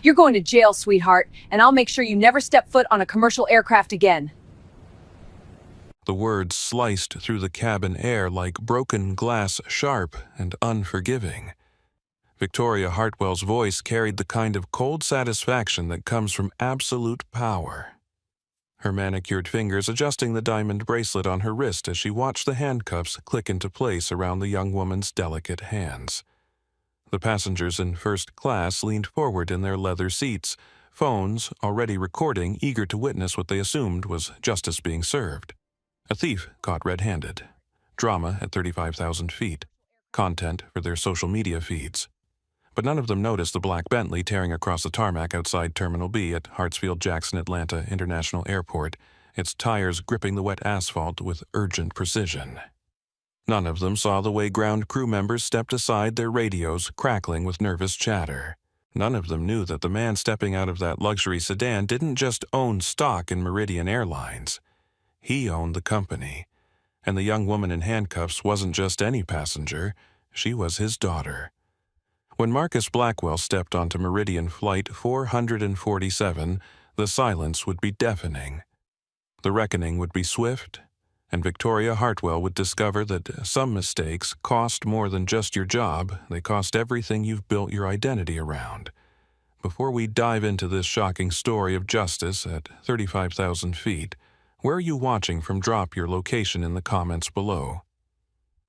You're going to jail, sweetheart, and I'll make sure you never step foot on a commercial aircraft again. The words sliced through the cabin air like broken glass, sharp and unforgiving. Victoria Hartwell's voice carried the kind of cold satisfaction that comes from absolute power. Her manicured fingers adjusting the diamond bracelet on her wrist as she watched the handcuffs click into place around the young woman's delicate hands. The passengers in first class leaned forward in their leather seats, phones already recording, eager to witness what they assumed was justice being served. A thief caught red-handed. Drama at 35,000 feet. Content for their social media feeds. But none of them noticed the black Bentley tearing across the tarmac outside Terminal B at Hartsfield-Jackson Atlanta International Airport, its tires gripping the wet asphalt with urgent precision. None of them saw the way ground crew members stepped aside, their radios crackling with nervous chatter. None of them knew that the man stepping out of that luxury sedan didn't just own stock in Meridian Airlines. He owned the company, and the young woman in handcuffs wasn't just any passenger, she was his daughter. When Marcus Blackwell stepped onto Meridian Flight 447, the silence would be deafening. The reckoning would be swift, and Victoria Hartwell would discover that some mistakes cost more than just your job, they cost everything you've built your identity around. Before we dive into this shocking story of justice at 35,000 feet, where are you watching from? Drop your location in the comments below.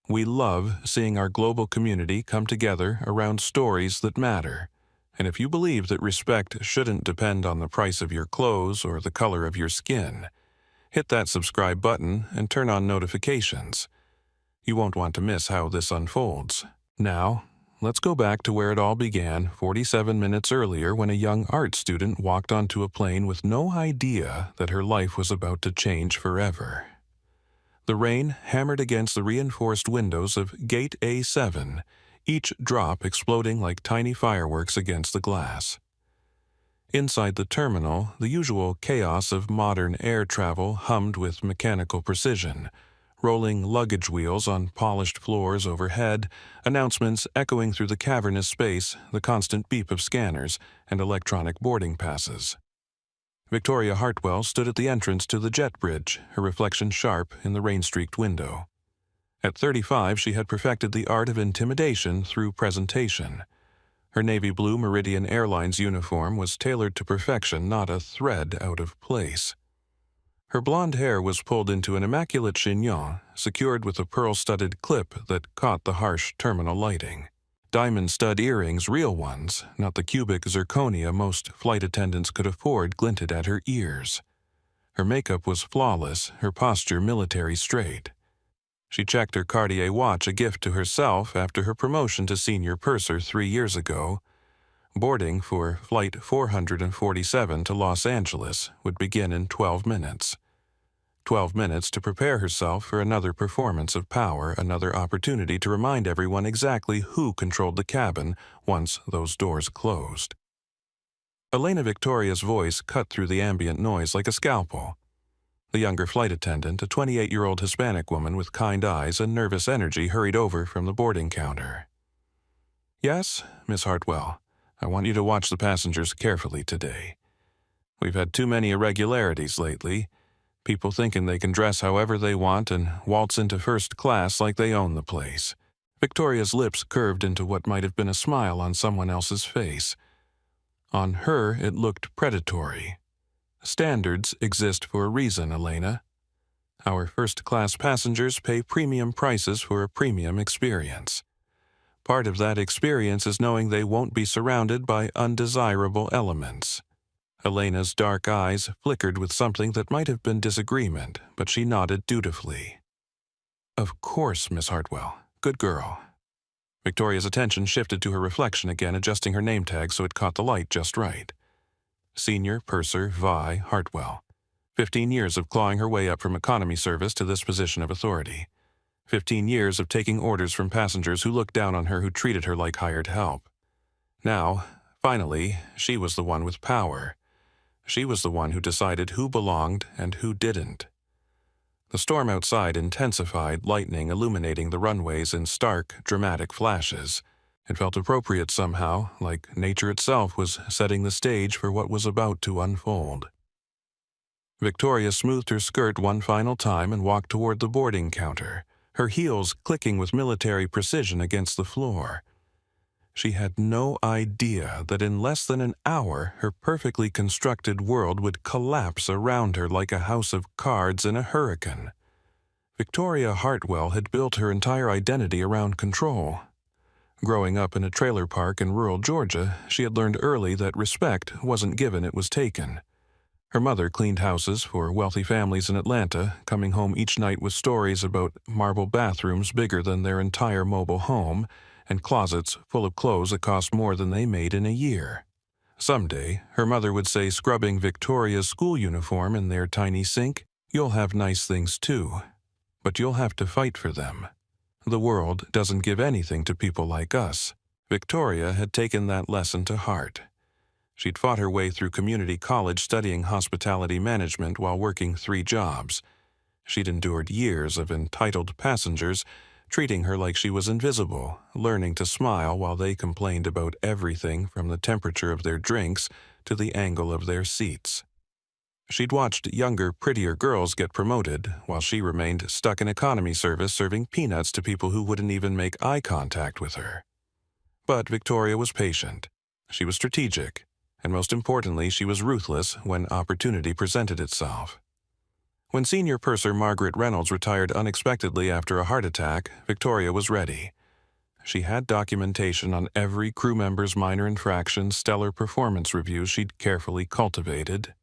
We love seeing our global community come together around stories that matter. And if you believe that respect shouldn't depend on the price of your clothes or the color of your skin, hit that subscribe button and turn on notifications. You won't want to miss how this unfolds. Now, let's go back to where it all began 47 minutes earlier when a young art student walked onto a plane with no idea that her life was about to change forever. The rain hammered against the reinforced windows of Gate A7, each drop exploding like tiny fireworks against the glass. Inside the terminal, the usual chaos of modern air travel hummed with mechanical precision, rolling luggage wheels on polished floors overhead, announcements echoing through the cavernous space, the constant beep of scanners and electronic boarding passes. Victoria Hartwell stood at the entrance to the jet bridge, her reflection sharp in the rain-streaked window. At 35, she had perfected the art of intimidation through presentation. Her navy blue Meridian Airlines uniform was tailored to perfection, not a thread out of place. Her blonde hair was pulled into an immaculate chignon, secured with a pearl-studded clip that caught the harsh terminal lighting. Diamond stud earrings, real ones, not the cubic zirconia most flight attendants could afford, glinted at her ears. Her makeup was flawless, her posture military straight. She checked her Cartier watch, a gift to herself after her promotion to senior purser 3 years ago. Boarding for Flight 447 to Los Angeles would begin in 12 minutes. 12 minutes to prepare herself for another performance of power, another opportunity to remind everyone exactly who controlled the cabin once those doors closed. Elena Victoria's voice cut through the ambient noise like a scalpel. The younger flight attendant, a 28-year-old Hispanic woman with kind eyes and nervous energy, hurried over from the boarding counter. "Yes, Miss Hartwell, I want you to watch the passengers carefully today. We've had too many irregularities lately. People thinking they can dress however they want and waltz into first class like they own the place." Victoria's lips curved into what might have been a smile on someone else's face. On her, it looked predatory. Standards exist for a reason, Elena. Our first-class passengers pay premium prices for a premium experience. Part of that experience is knowing they won't be surrounded by undesirable elements. Elena's dark eyes flickered with something that might have been disagreement, but she nodded dutifully. "Of course, Miss Hartwell. Good girl." Victoria's attention shifted to her reflection again, adjusting her name tag so it caught the light just right. Senior Purser Vi Hartwell. 15 years of clawing her way up from economy service to this position of authority. 15 years of taking orders from passengers who looked down on her, who treated her like hired help. Now, finally, she was the one with power. She was the one who decided who belonged and who didn't. The storm outside intensified, lightning illuminating the runways in stark, dramatic flashes. It felt appropriate somehow, like nature itself was setting the stage for what was about to unfold. Victoria smoothed her skirt one final time and walked toward the boarding counter, her heels clicking with military precision against the floor. She had no idea that in less than an hour her perfectly constructed world would collapse around her like a house of cards in a hurricane. Victoria Hartwell had built her entire identity around control. Growing up in a trailer park in rural Georgia, she had learned early that respect wasn't given, it was taken. Her mother cleaned houses for wealthy families in Atlanta, coming home each night with stories about marble bathrooms bigger than their entire mobile home and closets full of clothes that cost more than they made in a year. Someday, her mother would say, scrubbing Victoria's school uniform in their tiny sink, "You'll have nice things too, but you'll have to fight for them. The world doesn't give anything to people like us." Victoria had taken that lesson to heart. She'd fought her way through community college studying hospitality management while working 3 jobs. She'd endured years of entitled passengers treating her like she was invisible, learning to smile while they complained about everything from the temperature of their drinks to the angle of their seats. She'd watched younger, prettier girls get promoted while she remained stuck in economy service serving peanuts to people who wouldn't even make eye contact with her. But Victoria was patient. She was strategic. And most importantly, she was ruthless when opportunity presented itself. When senior purser Margaret Reynolds retired unexpectedly after a heart attack, Victoria was ready. She had documentation on every crew member's minor infractions, stellar performance reviews she'd carefully cultivated.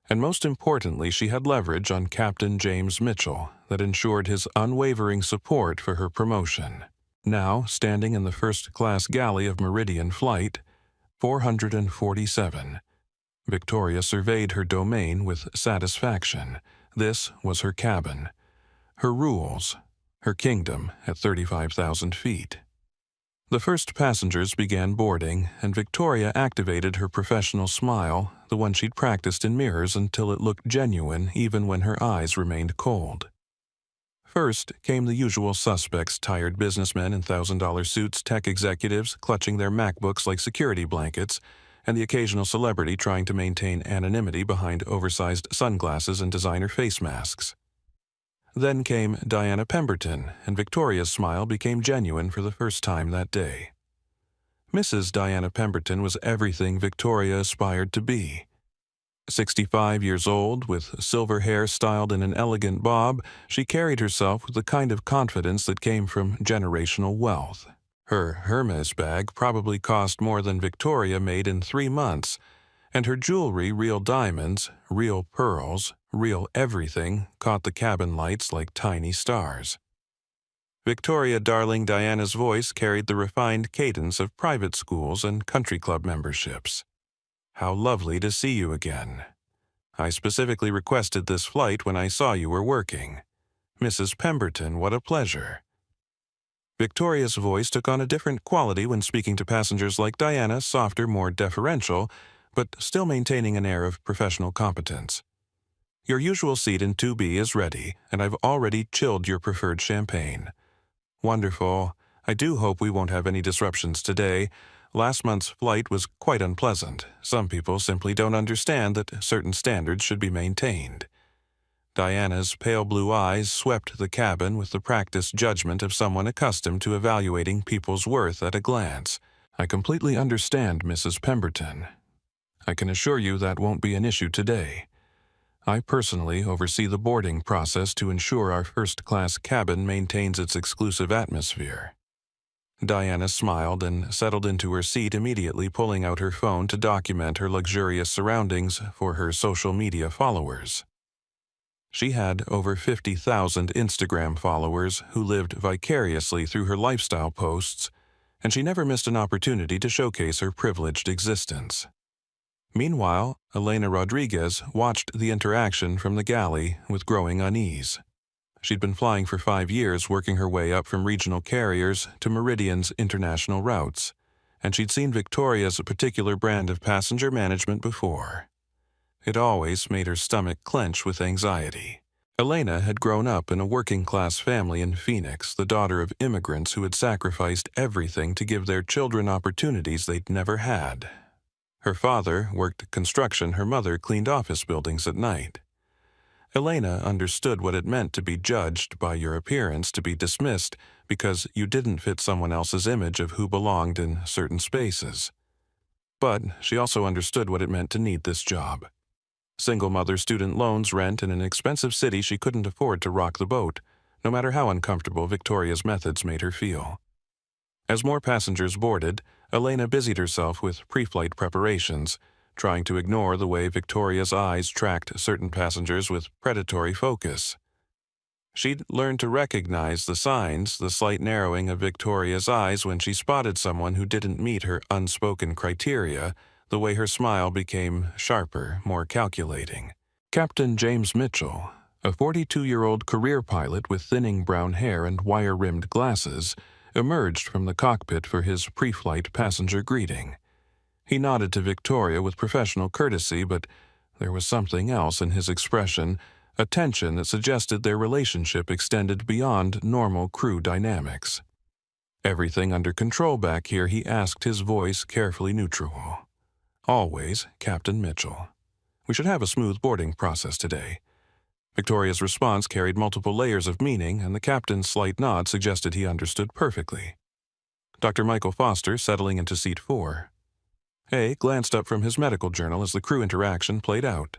And most importantly, she had leverage on Captain James Mitchell that ensured his unwavering support for her promotion. Now, standing in the first-class galley of Meridian Flight 447, Victoria surveyed her domain with satisfaction. This was her cabin, her rules, her kingdom at 35,000 feet. The first passengers began boarding, and Victoria activated her professional smile, the one she'd practiced in mirrors until it looked genuine even when her eyes remained cold. First came the usual suspects, tired businessmen in $1,000 suits, tech executives clutching their MacBooks like security blankets, and the occasional celebrity trying to maintain anonymity behind oversized sunglasses and designer face masks. Then came Diana Pemberton, and Victoria's smile became genuine for the first time that day. Mrs. Diana Pemberton was everything Victoria aspired to be. 65 years old, with silver hair styled in an elegant bob, she carried herself with the kind of confidence that came from generational wealth. Her Hermes bag probably cost more than Victoria made in 3 months, and her jewelry, real diamonds, real pearls, real everything, caught the cabin lights like tiny stars. Victoria Darling Diana's voice carried the refined cadence of private schools and country club memberships. "How lovely to see you again. I specifically requested this flight when I saw you were working. Mrs. Pemberton, what a pleasure." Victoria's voice took on a different quality when speaking to passengers like Diana, softer, more deferential, but still maintaining an air of professional competence. "Your usual seat in 2B is ready, and I've already chilled your preferred champagne." "Wonderful. I do hope we won't have any disruptions today. Last month's flight was quite unpleasant. Some people simply don't understand that certain standards should be maintained." Diana's pale blue eyes swept the cabin with the practiced judgment of someone accustomed to evaluating people's worth at a glance. "I completely understand, Mrs. Pemberton. I can assure you that won't be an issue today. I personally oversee the boarding process to ensure our first-class cabin maintains its exclusive atmosphere." Diana smiled and settled into her seat, immediately pulling out her phone to document her luxurious surroundings for her social media followers. She had over 50,000 Instagram followers who lived vicariously through her lifestyle posts, and she never missed an opportunity to showcase her privileged existence. Meanwhile, Elena Rodriguez watched the interaction from the galley with growing unease. She'd been flying for 5 years, working her way up from regional carriers to Meridian's international routes, and she'd seen Victoria's particular brand of passenger management before. It always made her stomach clench with anxiety. Elena had grown up in a working-class family in Phoenix, the daughter of immigrants who had sacrificed everything to give their children opportunities they'd never had. Her father worked construction, her mother cleaned office buildings at night. Elena understood what it meant to be judged by your appearance, to be dismissed because you didn't fit someone else's image of who belonged in certain spaces. But she also understood what it meant to need this job. Single mother, student loans, rent, in an expensive city she couldn't afford to rock the boat, no matter how uncomfortable Victoria's methods made her feel. As more passengers boarded, Elena busied herself with pre-flight preparations, trying to ignore the way Victoria's eyes tracked certain passengers with predatory focus. She'd learned to recognize the signs, the slight narrowing of Victoria's eyes when she spotted someone who didn't meet her unspoken criteria, the way her smile became sharper, more calculating. Captain James Mitchell, a 42-year-old career pilot with thinning brown hair and wire-rimmed glasses, emerged from the cockpit for his pre-flight passenger greeting. He nodded to Victoria with professional courtesy, but there was something else in his expression, a tension that suggested their relationship extended beyond normal crew dynamics. "Everything under control back here?" he asked, his voice carefully neutral. "Always, Captain Mitchell. We should have a smooth boarding process today." Victoria's response carried multiple layers of meaning, and the captain's slight nod suggested he understood perfectly. Dr. Michael Foster, settling into seat 4. Hay glanced up from his medical journal as the crew interaction played out.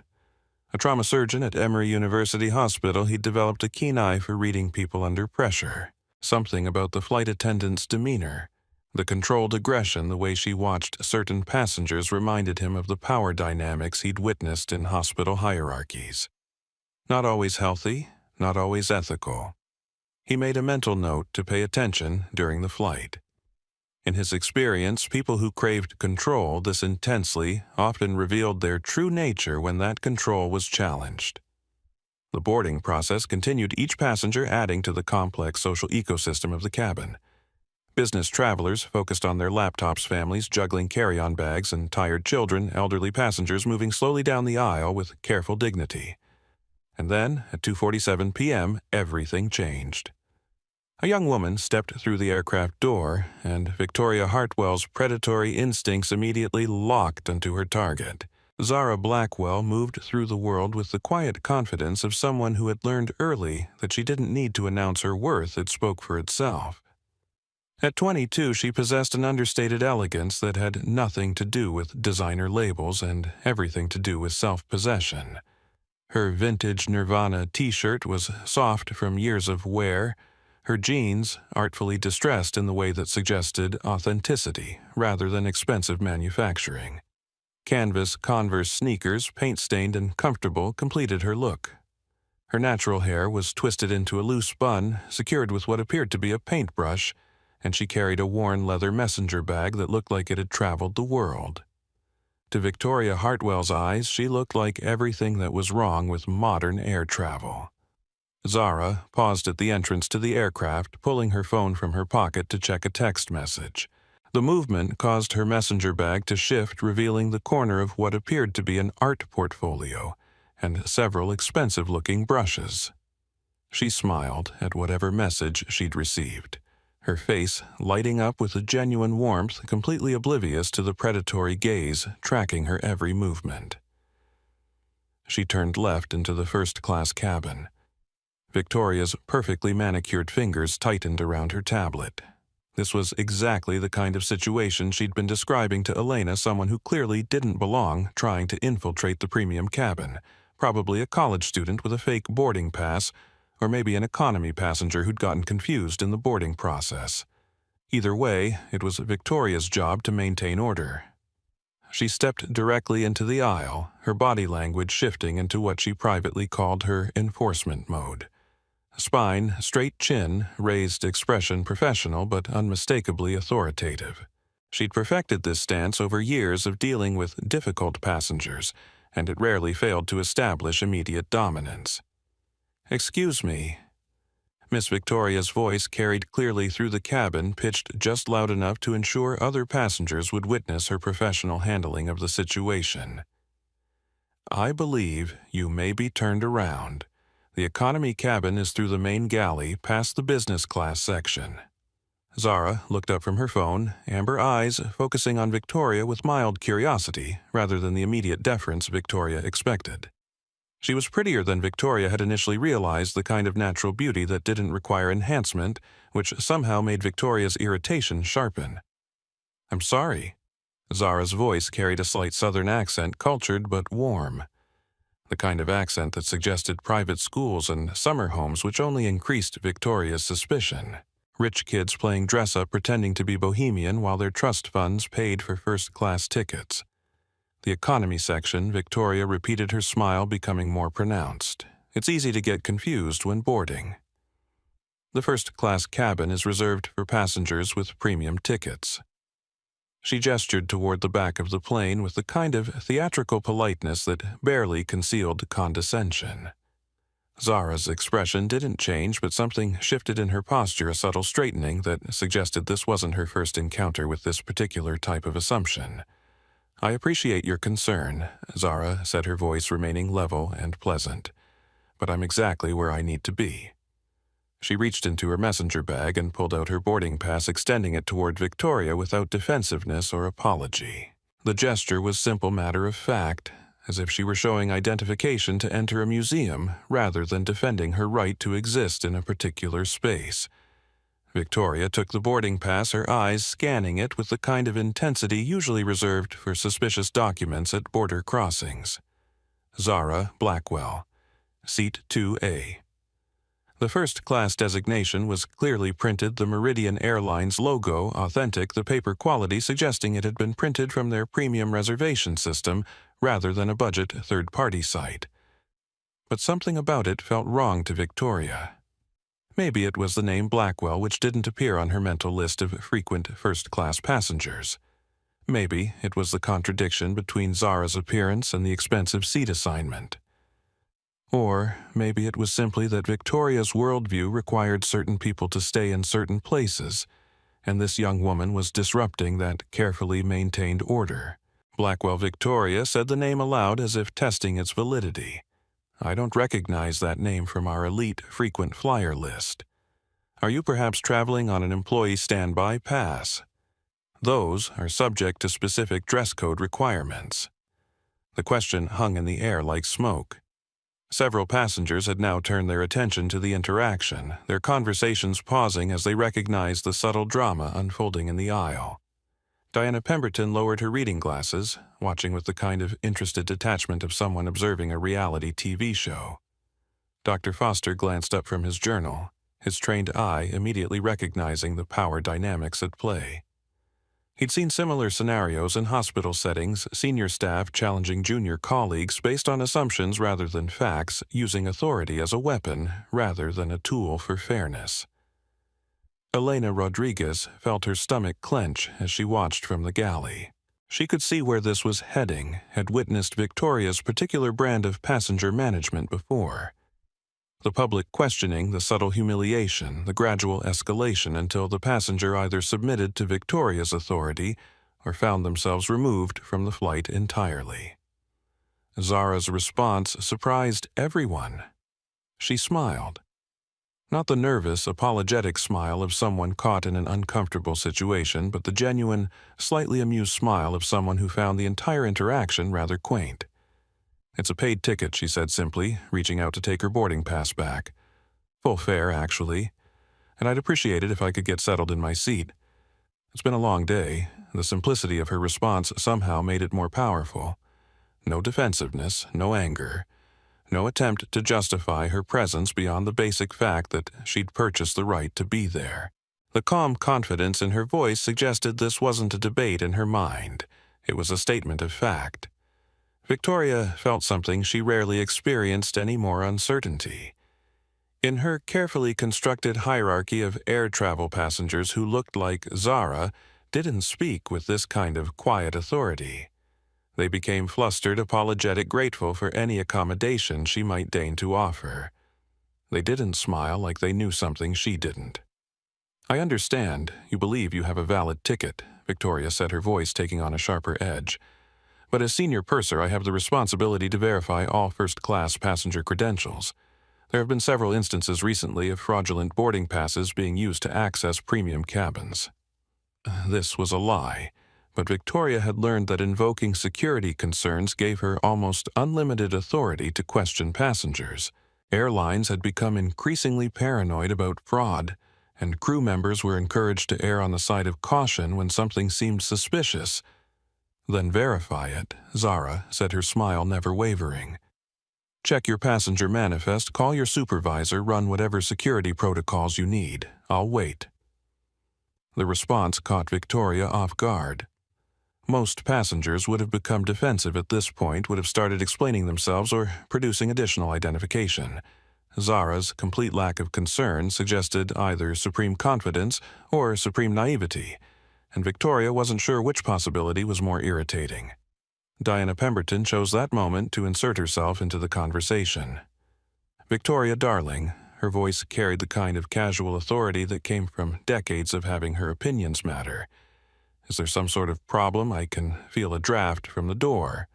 A trauma surgeon at Emory University Hospital, he'd developed a keen eye for reading people under pressure. Something about the flight attendant's demeanor, the controlled aggression, the way she watched certain passengers, reminded him of the power dynamics he'd witnessed in hospital hierarchies. Not always healthy, not always ethical. He made a mental note to pay attention during the flight. In his experience, people who craved control this intensely often revealed their true nature when that control was challenged. The boarding process continued, each passenger adding to the complex social ecosystem of the cabin. Business travelers focused on their laptops, families juggling carry-on bags, and tired children, elderly passengers moving slowly down the aisle with careful dignity. And then, at 2:47 p.m., everything changed. A young woman stepped through the aircraft door, and Victoria Hartwell's predatory instincts immediately locked onto her target. Zara Blackwell moved through the world with the quiet confidence of someone who had learned early that she didn't need to announce her worth, it spoke for itself. At 22, she possessed an understated elegance that had nothing to do with designer labels and everything to do with self-possession. Her vintage Nirvana t-shirt was soft from years of wear, her jeans artfully distressed in the way that suggested authenticity rather than expensive manufacturing. Canvas Converse sneakers, paint-stained and comfortable, completed her look. Her natural hair was twisted into a loose bun, secured with what appeared to be a paintbrush, and she carried a worn leather messenger bag that looked like it had traveled the world. To Victoria Hartwell's eyes, she looked like everything that was wrong with modern air travel. Zara paused at the entrance to the aircraft, pulling her phone from her pocket to check a text message. The movement caused her messenger bag to shift, revealing the corner of what appeared to be an art portfolio and several expensive-looking brushes. She smiled at whatever message she'd received, her face lighting up with a genuine warmth, completely oblivious to the predatory gaze tracking her every movement. She turned left into the first-class cabin. Victoria's perfectly manicured fingers tightened around her tablet. This was exactly the kind of situation she'd been describing to Elena, someone who clearly didn't belong trying to infiltrate the premium cabin, probably a college student with a fake boarding pass, or maybe an economy passenger who'd gotten confused in the boarding process. Either way, it was Victoria's job to maintain order. She stepped directly into the aisle, her body language shifting into what she privately called her enforcement mode. Spine, straight chin, raised expression, professional but unmistakably authoritative. She'd perfected this stance over years of dealing with difficult passengers, and it rarely failed to establish immediate dominance. "Excuse me." Miss Victoria's voice carried clearly through the cabin, pitched just loud enough to ensure other passengers would witness her professional handling of the situation. "I believe you may be turned around. The economy cabin is through the main galley past the business class section. Zara looked up from her phone, amber eyes focusing on Victoria with mild curiosity rather than the immediate deference Victoria expected. She was prettier than Victoria had initially realized, the kind of natural beauty that didn't require enhancement, which somehow made Victoria's irritation sharpen. "I'm sorry." Zara's voice carried a slight southern accent, cultured but warm. The kind of accent that suggested private schools and summer homes, which only increased Victoria's suspicion. Rich kids playing dress-up pretending to be bohemian while their trust funds paid for first-class tickets. The economy section, Victoria repeated, her smile becoming more pronounced. It's easy to get confused when boarding. The first-class cabin is reserved for passengers with premium tickets. She gestured toward the back of the plane with the kind of theatrical politeness that barely concealed condescension. Zara's expression didn't change, but something shifted in her posture, a subtle straightening that suggested this wasn't her first encounter with this particular type of assumption. "I appreciate your concern," Zara said, her voice remaining level and pleasant, "but I'm exactly where I need to be." She reached into her messenger bag and pulled out her boarding pass, extending it toward Victoria without defensiveness or apology. The gesture was simple matter of fact, as if she were showing identification to enter a museum rather than defending her right to exist in a particular space. Victoria took the boarding pass, her eyes scanning it with the kind of intensity usually reserved for suspicious documents at border crossings. Zara Blackwell, Seat 2A. The first-class designation was clearly printed, the Meridian Airlines logo authentic, the paper quality suggesting it had been printed from their premium reservation system rather than a budget third-party site. But something about it felt wrong to Victoria. Maybe it was the name Blackwell, which didn't appear on her mental list of frequent first-class passengers. Maybe it was the contradiction between Zara's appearance and the expensive seat assignment. Or maybe it was simply that Victoria's worldview required certain people to stay in certain places, and this young woman was disrupting that carefully maintained order. Blackwell Victoria said the name aloud as if testing its validity. "I don't recognize that name from our elite frequent flyer list. Are you perhaps traveling on an employee standby pass? Those are subject to specific dress code requirements." The question hung in the air like smoke. Several passengers had now turned their attention to the interaction, their conversations pausing as they recognized the subtle drama unfolding in the aisle. Diana Pemberton lowered her reading glasses, watching with the kind of interested detachment of someone observing a reality TV show. Dr. Foster glanced up from his journal, his trained eye immediately recognizing the power dynamics at play. He'd seen similar scenarios in hospital settings, senior staff challenging junior colleagues based on assumptions rather than facts, using authority as a weapon rather than a tool for fairness. Elena Rodriguez felt her stomach clench as she watched from the galley. She could see where this was heading, had witnessed Victoria's particular brand of passenger management before. The public questioning, the subtle humiliation, the gradual escalation until the passenger either submitted to Victoria's authority or found themselves removed from the flight entirely. Zara's response surprised everyone. She smiled. Not the nervous, apologetic smile of someone caught in an uncomfortable situation, but the genuine, slightly amused smile of someone who found the entire interaction rather quaint. "It's a paid ticket," she said simply, reaching out to take her boarding pass back. "Full fare, actually, and I'd appreciate it if I could get settled in my seat." It's been a long day. The simplicity of her response somehow made it more powerful. No defensiveness, no anger, no attempt to justify her presence beyond the basic fact that she'd purchased the right to be there. The calm confidence in her voice suggested this wasn't a debate in her mind. It was a statement of fact. Victoria felt something she rarely experienced any more: uncertainty. In her carefully constructed hierarchy of air travel passengers who looked like Zara didn't speak with this kind of quiet authority. They became flustered, apologetic, grateful for any accommodation she might deign to offer. They didn't smile like they knew something she didn't. "I understand. You believe you have a valid ticket," Victoria said, her voice taking on a sharper edge. "But as senior purser, I have the responsibility to verify all first-class passenger credentials. There have been several instances recently of fraudulent boarding passes being used to access premium cabins. This was a lie, but Victoria had learned that invoking security concerns gave her almost unlimited authority to question passengers. Airlines had become increasingly paranoid about fraud, and crew members were encouraged to err on the side of caution when something seemed suspicious. "Then verify it," Zara said, her smile never wavering. "Check your passenger manifest, call your supervisor, run whatever security protocols you need. I'll wait." The response caught Victoria off guard. Most passengers would have become defensive at this point, would have started explaining themselves or producing additional identification. Zara's complete lack of concern suggested either supreme confidence or supreme naivety, and Victoria wasn't sure which possibility was more irritating. Diana Pemberton chose that moment to insert herself into the conversation. "Victoria, darling," her voice carried the kind of casual authority that came from decades of having her opinions matter. "Is there some sort of problem? I can feel a draft from the door.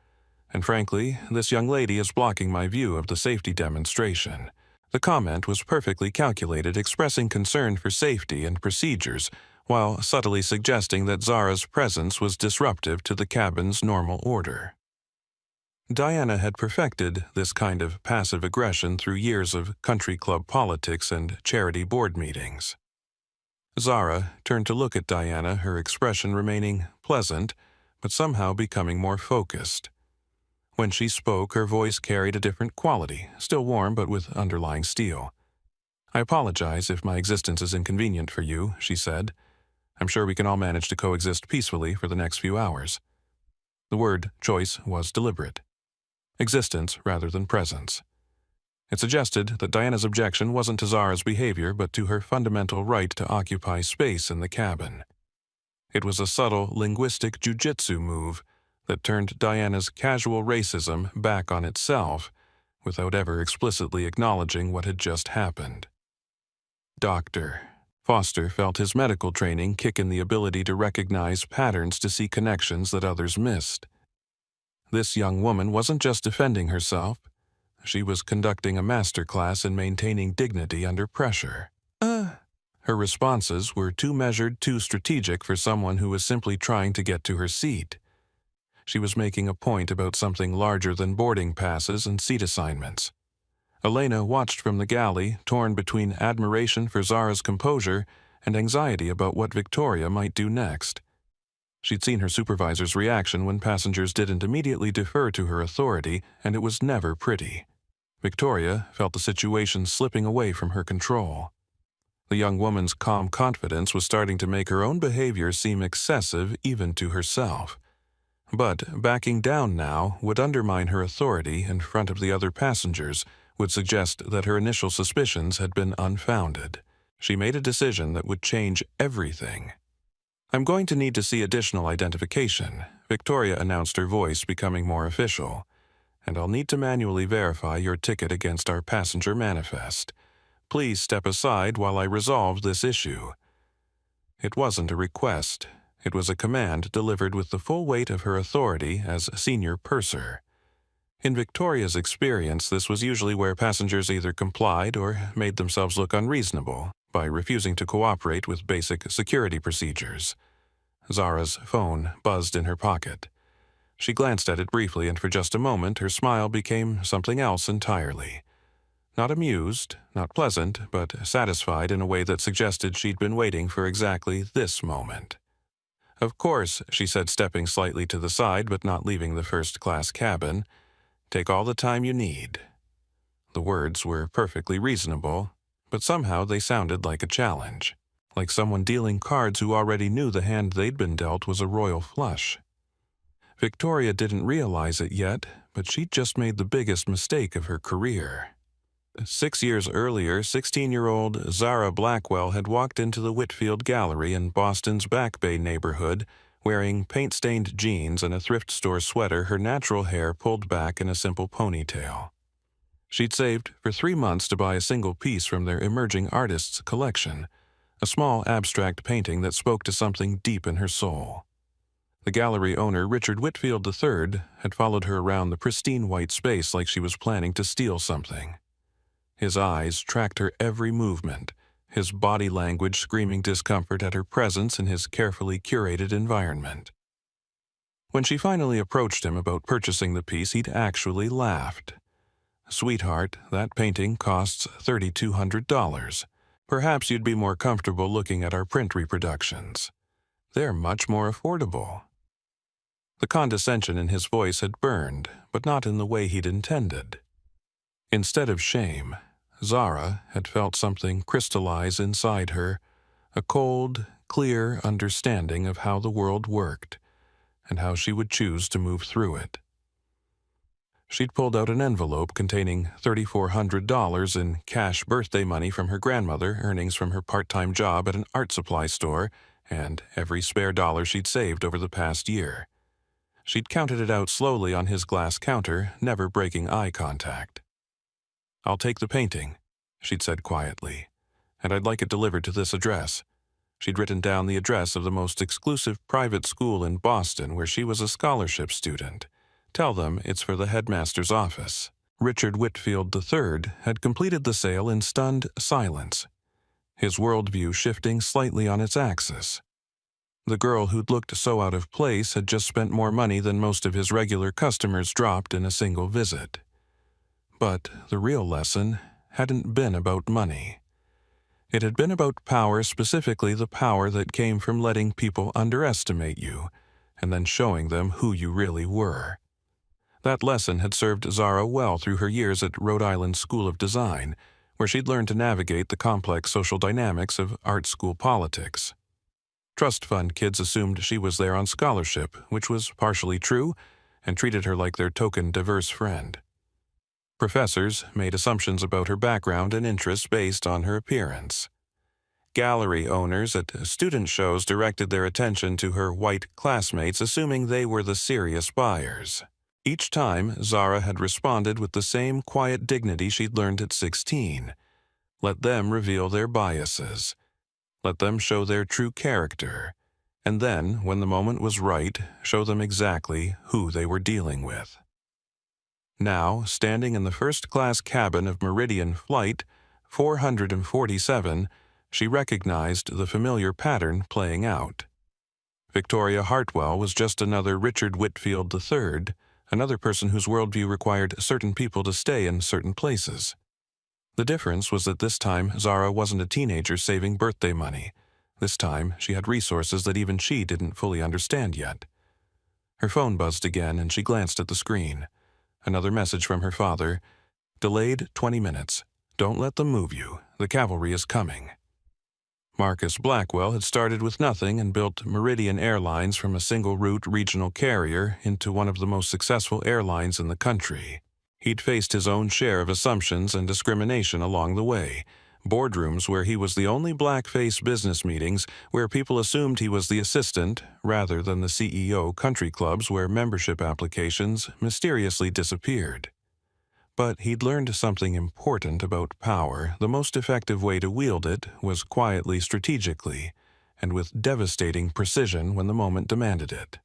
And frankly, this young lady is blocking my view of the safety demonstration." The comment was perfectly calculated, expressing concern for safety and procedures, while subtly suggesting that Zara's presence was disruptive to the cabin's normal order. Diana had perfected this kind of passive aggression through years of country club politics and charity board meetings. Zara turned to look at Diana, her expression remaining pleasant, but somehow becoming more focused. When she spoke, her voice carried a different quality, still warm but with underlying steel. "I apologize if my existence is inconvenient for you," she said. "I'm sure we can all manage to coexist peacefully for the next few hours." The word choice was deliberate. Existence rather than presence. It suggested that Diana's objection wasn't to Zara's behavior, but to her fundamental right to occupy space in the cabin. It was a subtle linguistic jujitsu move that turned Diana's casual racism back on itself without ever explicitly acknowledging what had just happened. Doctor. Foster felt his medical training kick in the ability to recognize patterns, to see connections that others missed. This young woman wasn't just defending herself. She was conducting a masterclass in maintaining dignity under pressure. Her responses were too measured, too strategic for someone who was simply trying to get to her seat. She was making a point about something larger than boarding passes and seat assignments. Elena watched from the galley, torn between admiration for Zara's composure and anxiety about what Victoria might do next. She'd seen her supervisor's reaction when passengers didn't immediately defer to her authority, and it was never pretty. Victoria felt the situation slipping away from her control. The young woman's calm confidence was starting to make her own behavior seem excessive even to herself. But backing down now would undermine her authority in front of the other passengers, would suggest that her initial suspicions had been unfounded. She made a decision that would change everything. "I'm going to need to see additional identification," Victoria announced, her voice becoming more official. "And I'll need to manually verify your ticket against our passenger manifest. Please step aside while I resolve this issue." It wasn't a request. It was a command delivered with the full weight of her authority as senior purser. In Victoria's experience, this was usually where passengers either complied or made themselves look unreasonable by refusing to cooperate with basic security procedures. Zara's phone buzzed in her pocket. She glanced at it briefly, and for just a moment her smile became something else entirely. Not amused, not pleasant, but satisfied in a way that suggested she'd been waiting for exactly this moment. "Of course," she said, stepping slightly to the side but not leaving the first-class cabin. "Take all the time you need." The words were perfectly reasonable, but somehow they sounded like a challenge, like someone dealing cards who already knew the hand they'd been dealt was a royal flush. Victoria didn't realize it yet, but she'd just made the biggest mistake of her career. 6 years earlier, 16-year-old Zara Blackwell had walked into the Whitfield Gallery in Boston's Back Bay neighborhood, wearing paint-stained jeans and a thrift store sweater, her natural hair pulled back in a simple ponytail. She'd saved for 3 months to buy a single piece from their emerging artists collection, a small abstract painting that spoke to something deep in her soul. The gallery owner, Richard Whitfield III, had followed her around the pristine white space like she was planning to steal something. His eyes tracked her every movement, his body language screaming discomfort at her presence in his carefully curated environment. When she finally approached him about purchasing the piece, he'd actually laughed. "Sweetheart, that painting costs $3,200. Perhaps you'd be more comfortable looking at our print reproductions. They're much more affordable." The condescension in his voice had burned, but not in the way he'd intended. Instead of shame, Zara had felt something crystallize inside her, a cold, clear understanding of how the world worked and how she would choose to move through it. She'd pulled out an envelope containing $3,400 in cash birthday money from her grandmother, earnings from her part-time job at an art supply store, and every spare dollar she'd saved over the past year. She'd counted it out slowly on his glass counter, never breaking eye contact. "I'll take the painting," she'd said quietly, "and I'd like it delivered to this address." She'd written down the address of the most exclusive private school in Boston where she was a scholarship student. "Tell them it's for the headmaster's office." Richard Whitfield III had completed the sale in stunned silence, his worldview shifting slightly on its axis. The girl who'd looked so out of place had just spent more money than most of his regular customers dropped in a single visit. But the real lesson hadn't been about money. It had been about power, specifically the power that came from letting people underestimate you and then showing them who you really were. That lesson had served Zara well through her years at Rhode Island School of Design, where she'd learned to navigate the complex social dynamics of art school politics. Trust fund kids assumed she was there on scholarship, which was partially true, and treated her like their token diverse friend. Professors made assumptions about her background and interests based on her appearance. Gallery owners at student shows directed their attention to her white classmates, assuming they were the serious buyers. Each time, Zara had responded with the same quiet dignity she'd learned at 16. Let them reveal their biases. Let them show their true character. And then, when the moment was right, show them exactly who they were dealing with. Now, standing in the first-class cabin of Meridian Flight 447, she recognized the familiar pattern playing out. Victoria Hartwell was just another Richard Whitfield III, another person whose worldview required certain people to stay in certain places. The difference was that this time Zara wasn't a teenager saving birthday money. This time she had resources that even she didn't fully understand yet. Her phone buzzed again and she glanced at the screen. Another message from her father. "Delayed 20 minutes. Don't let them move you. The cavalry is coming." Marcus Blackwell had started with nothing and built Meridian Airlines from a single-route regional carrier into one of the most successful airlines in the country. He'd faced his own share of assumptions and discrimination along the way. Boardrooms where he was the only black-face business meetings where people assumed he was the assistant rather than the CEO, country clubs where membership applications mysteriously disappeared. But he'd learned something important about power. The most effective way to wield it was quietly, strategically, and with devastating precision when the moment demanded it.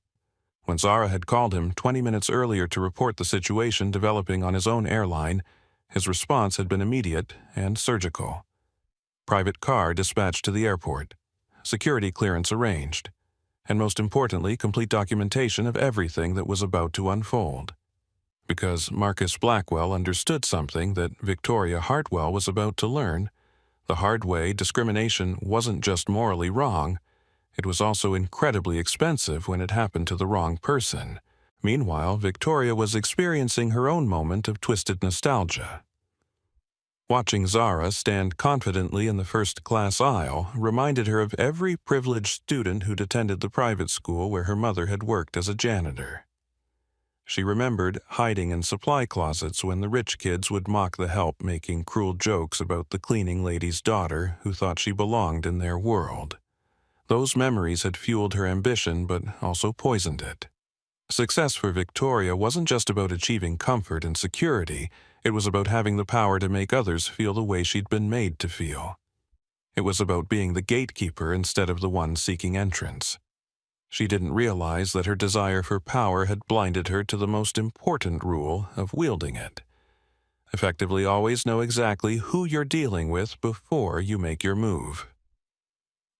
When Zara had called him 20 minutes earlier to report the situation developing on his own airline, his response had been immediate and surgical. Private car dispatched to the airport, security clearance arranged, and most importantly, complete documentation of everything that was about to unfold. Because Marcus Blackwell understood something that Victoria Hartwell was about to learn. The hard way, discrimination wasn't just morally wrong, it was also incredibly expensive when it happened to the wrong person. Meanwhile, Victoria was experiencing her own moment of twisted nostalgia. Watching Zara stand confidently in the first-class aisle reminded her of every privileged student who'd attended the private school where her mother had worked as a janitor. She remembered hiding in supply closets when the rich kids would mock the help, making cruel jokes about the cleaning lady's daughter who thought she belonged in their world. Those memories had fueled her ambition but also poisoned it. Success for Victoria wasn't just about achieving comfort and security, it was about having the power to make others feel the way she'd been made to feel. It was about being the gatekeeper instead of the one seeking entrance. She didn't realize that her desire for power had blinded her to the most important rule of wielding it. Effectively, always know exactly who you're dealing with before you make your move.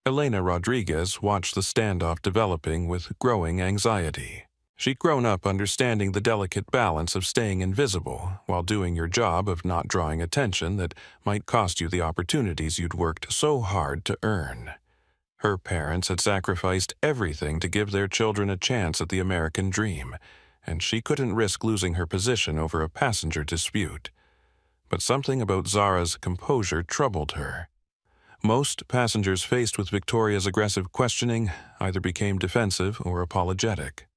Elena Rodriguez watched the standoff developing with growing anxiety. She'd grown up understanding the delicate balance of staying invisible while doing your job of not drawing attention that might cost you the opportunities you'd worked so hard to earn. Her parents had sacrificed everything to give their children a chance at the American dream, and she couldn't risk losing her position over a passenger dispute. But something about Zara's composure troubled her. Most passengers faced with Victoria's aggressive questioning either became defensive or apologetic.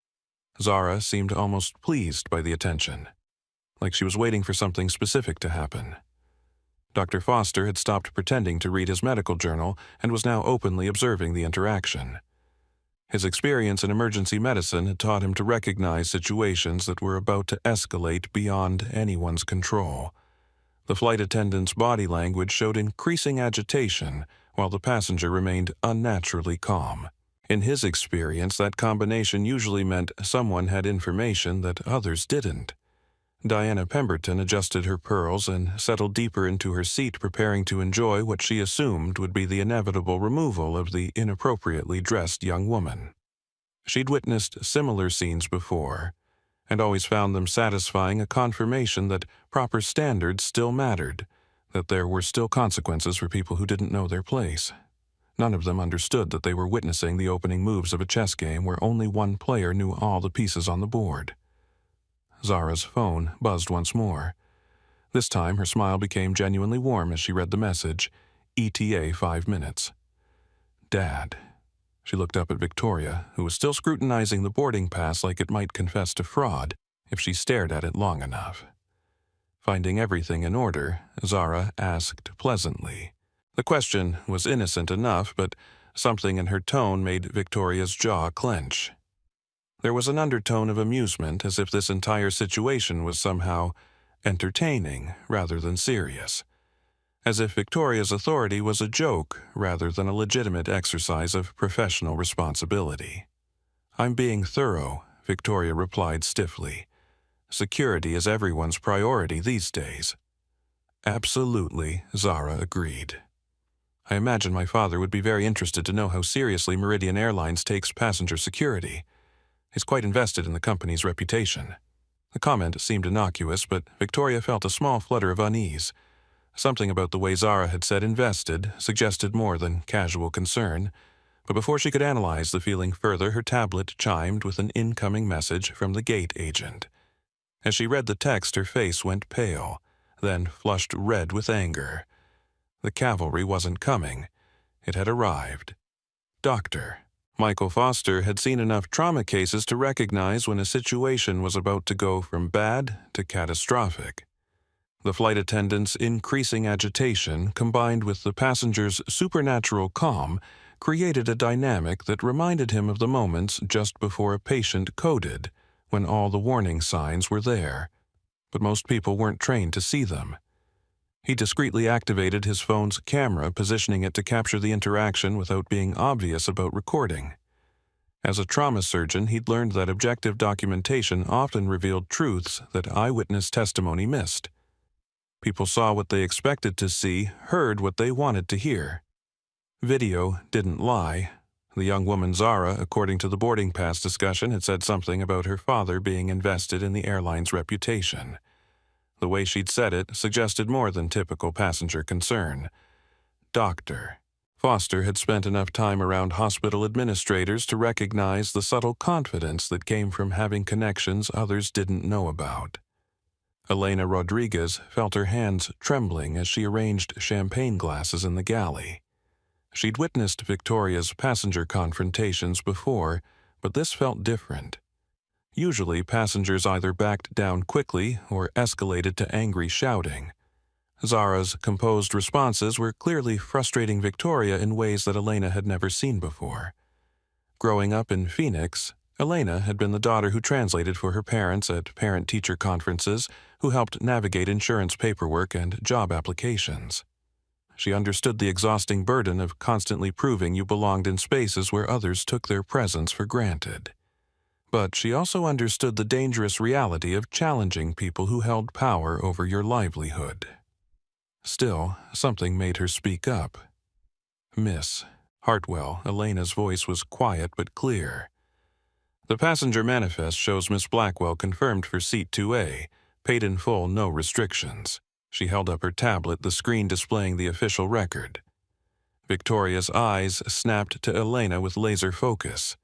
Zara seemed almost pleased by the attention, like she was waiting for something specific to happen. Dr. Foster had stopped pretending to read his medical journal and was now openly observing the interaction. His experience in emergency medicine had taught him to recognize situations that were about to escalate beyond anyone's control. The flight attendant's body language showed increasing agitation, while the passenger remained unnaturally calm. In his experience, that combination usually meant someone had information that others didn't. Diana Pemberton adjusted her pearls and settled deeper into her seat, preparing to enjoy what she assumed would be the inevitable removal of the inappropriately dressed young woman. She'd witnessed similar scenes before, and always found them satisfying, a confirmation that proper standards still mattered, that there were still consequences for people who didn't know their place. None of them understood that they were witnessing the opening moves of a chess game where only one player knew all the pieces on the board. Zara's phone buzzed once more. This time her smile became genuinely warm as she read the message, ETA 5 minutes. Dad. She looked up at Victoria, who was still scrutinizing the boarding pass like it might confess to fraud if she stared at it long enough. Finding everything in order, Zara asked pleasantly. The question was innocent enough, but something in her tone made Victoria's jaw clench. There was an undertone of amusement, as if this entire situation was somehow entertaining rather than serious. As if Victoria's authority was a joke rather than a legitimate exercise of professional responsibility. I'm being thorough, Victoria replied stiffly. Security is everyone's priority these days. Absolutely, Zara agreed. I imagine my father would be very interested to know how seriously Meridian Airlines takes passenger security. He's quite invested in the company's reputation. The comment seemed innocuous, but Victoria felt a small flutter of unease. Something about the way Zara had said invested suggested more than casual concern, but before she could analyze the feeling further, her tablet chimed with an incoming message from the gate agent. As she read the text, her face went pale, then flushed red with anger. The cavalry wasn't coming. It had arrived. Doctor. Michael Foster had seen enough trauma cases to recognize when a situation was about to go from bad to catastrophic. The flight attendant's increasing agitation, combined with the passenger's supernatural calm, created a dynamic that reminded him of the moments just before a patient coded, when all the warning signs were there. But most people weren't trained to see them. He discreetly activated his phone's camera, positioning it to capture the interaction without being obvious about recording. As a trauma surgeon, he'd learned that objective documentation often revealed truths that eyewitness testimony missed. People saw what they expected to see, heard what they wanted to hear. Video didn't lie. The young woman Zara, according to the boarding pass discussion, had said something about her father being invested in the airline's reputation. The way she'd said it suggested more than typical passenger concern. Doctor. Foster had spent enough time around hospital administrators to recognize the subtle confidence that came from having connections others didn't know about. Elena Rodriguez felt her hands trembling as she arranged champagne glasses in the galley. She'd witnessed Victoria's passenger confrontations before, but this felt different. Usually, passengers either backed down quickly or escalated to angry shouting. Zara's composed responses were clearly frustrating Victoria in ways that Elena had never seen before. Growing up in Phoenix, Elena had been the daughter who translated for her parents at parent-teacher conferences, who helped navigate insurance paperwork and job applications. She understood the exhausting burden of constantly proving you belonged in spaces where others took their presence for granted. But she also understood the dangerous reality of challenging people who held power over your livelihood. Still, something made her speak up. "Miss Hartwell," Elena's voice was quiet but clear. "The passenger manifest shows Miss Blackwell confirmed for seat 2A, paid in full, no restrictions." She held up her tablet, the screen displaying the official record. Victoria's eyes snapped to Elena with laser focus.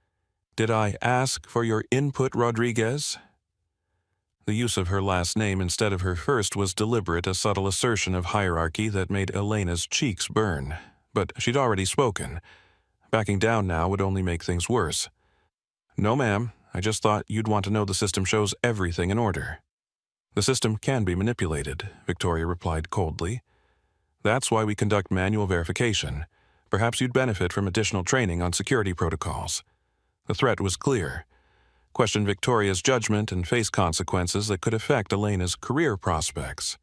"Did I ask for your input, Rodriguez?" The use of her last name instead of her first was deliberate, a subtle assertion of hierarchy that made Elena's cheeks burn. But she'd already spoken. Backing down now would only make things worse. "No, ma'am. I just thought you'd want to know the system shows everything in order." "The system can be manipulated," Victoria replied coldly. "That's why we conduct manual verification. Perhaps you'd benefit from additional training on security protocols." The threat was clear. Question Victoria's judgment and face consequences that could affect Elena's career prospects.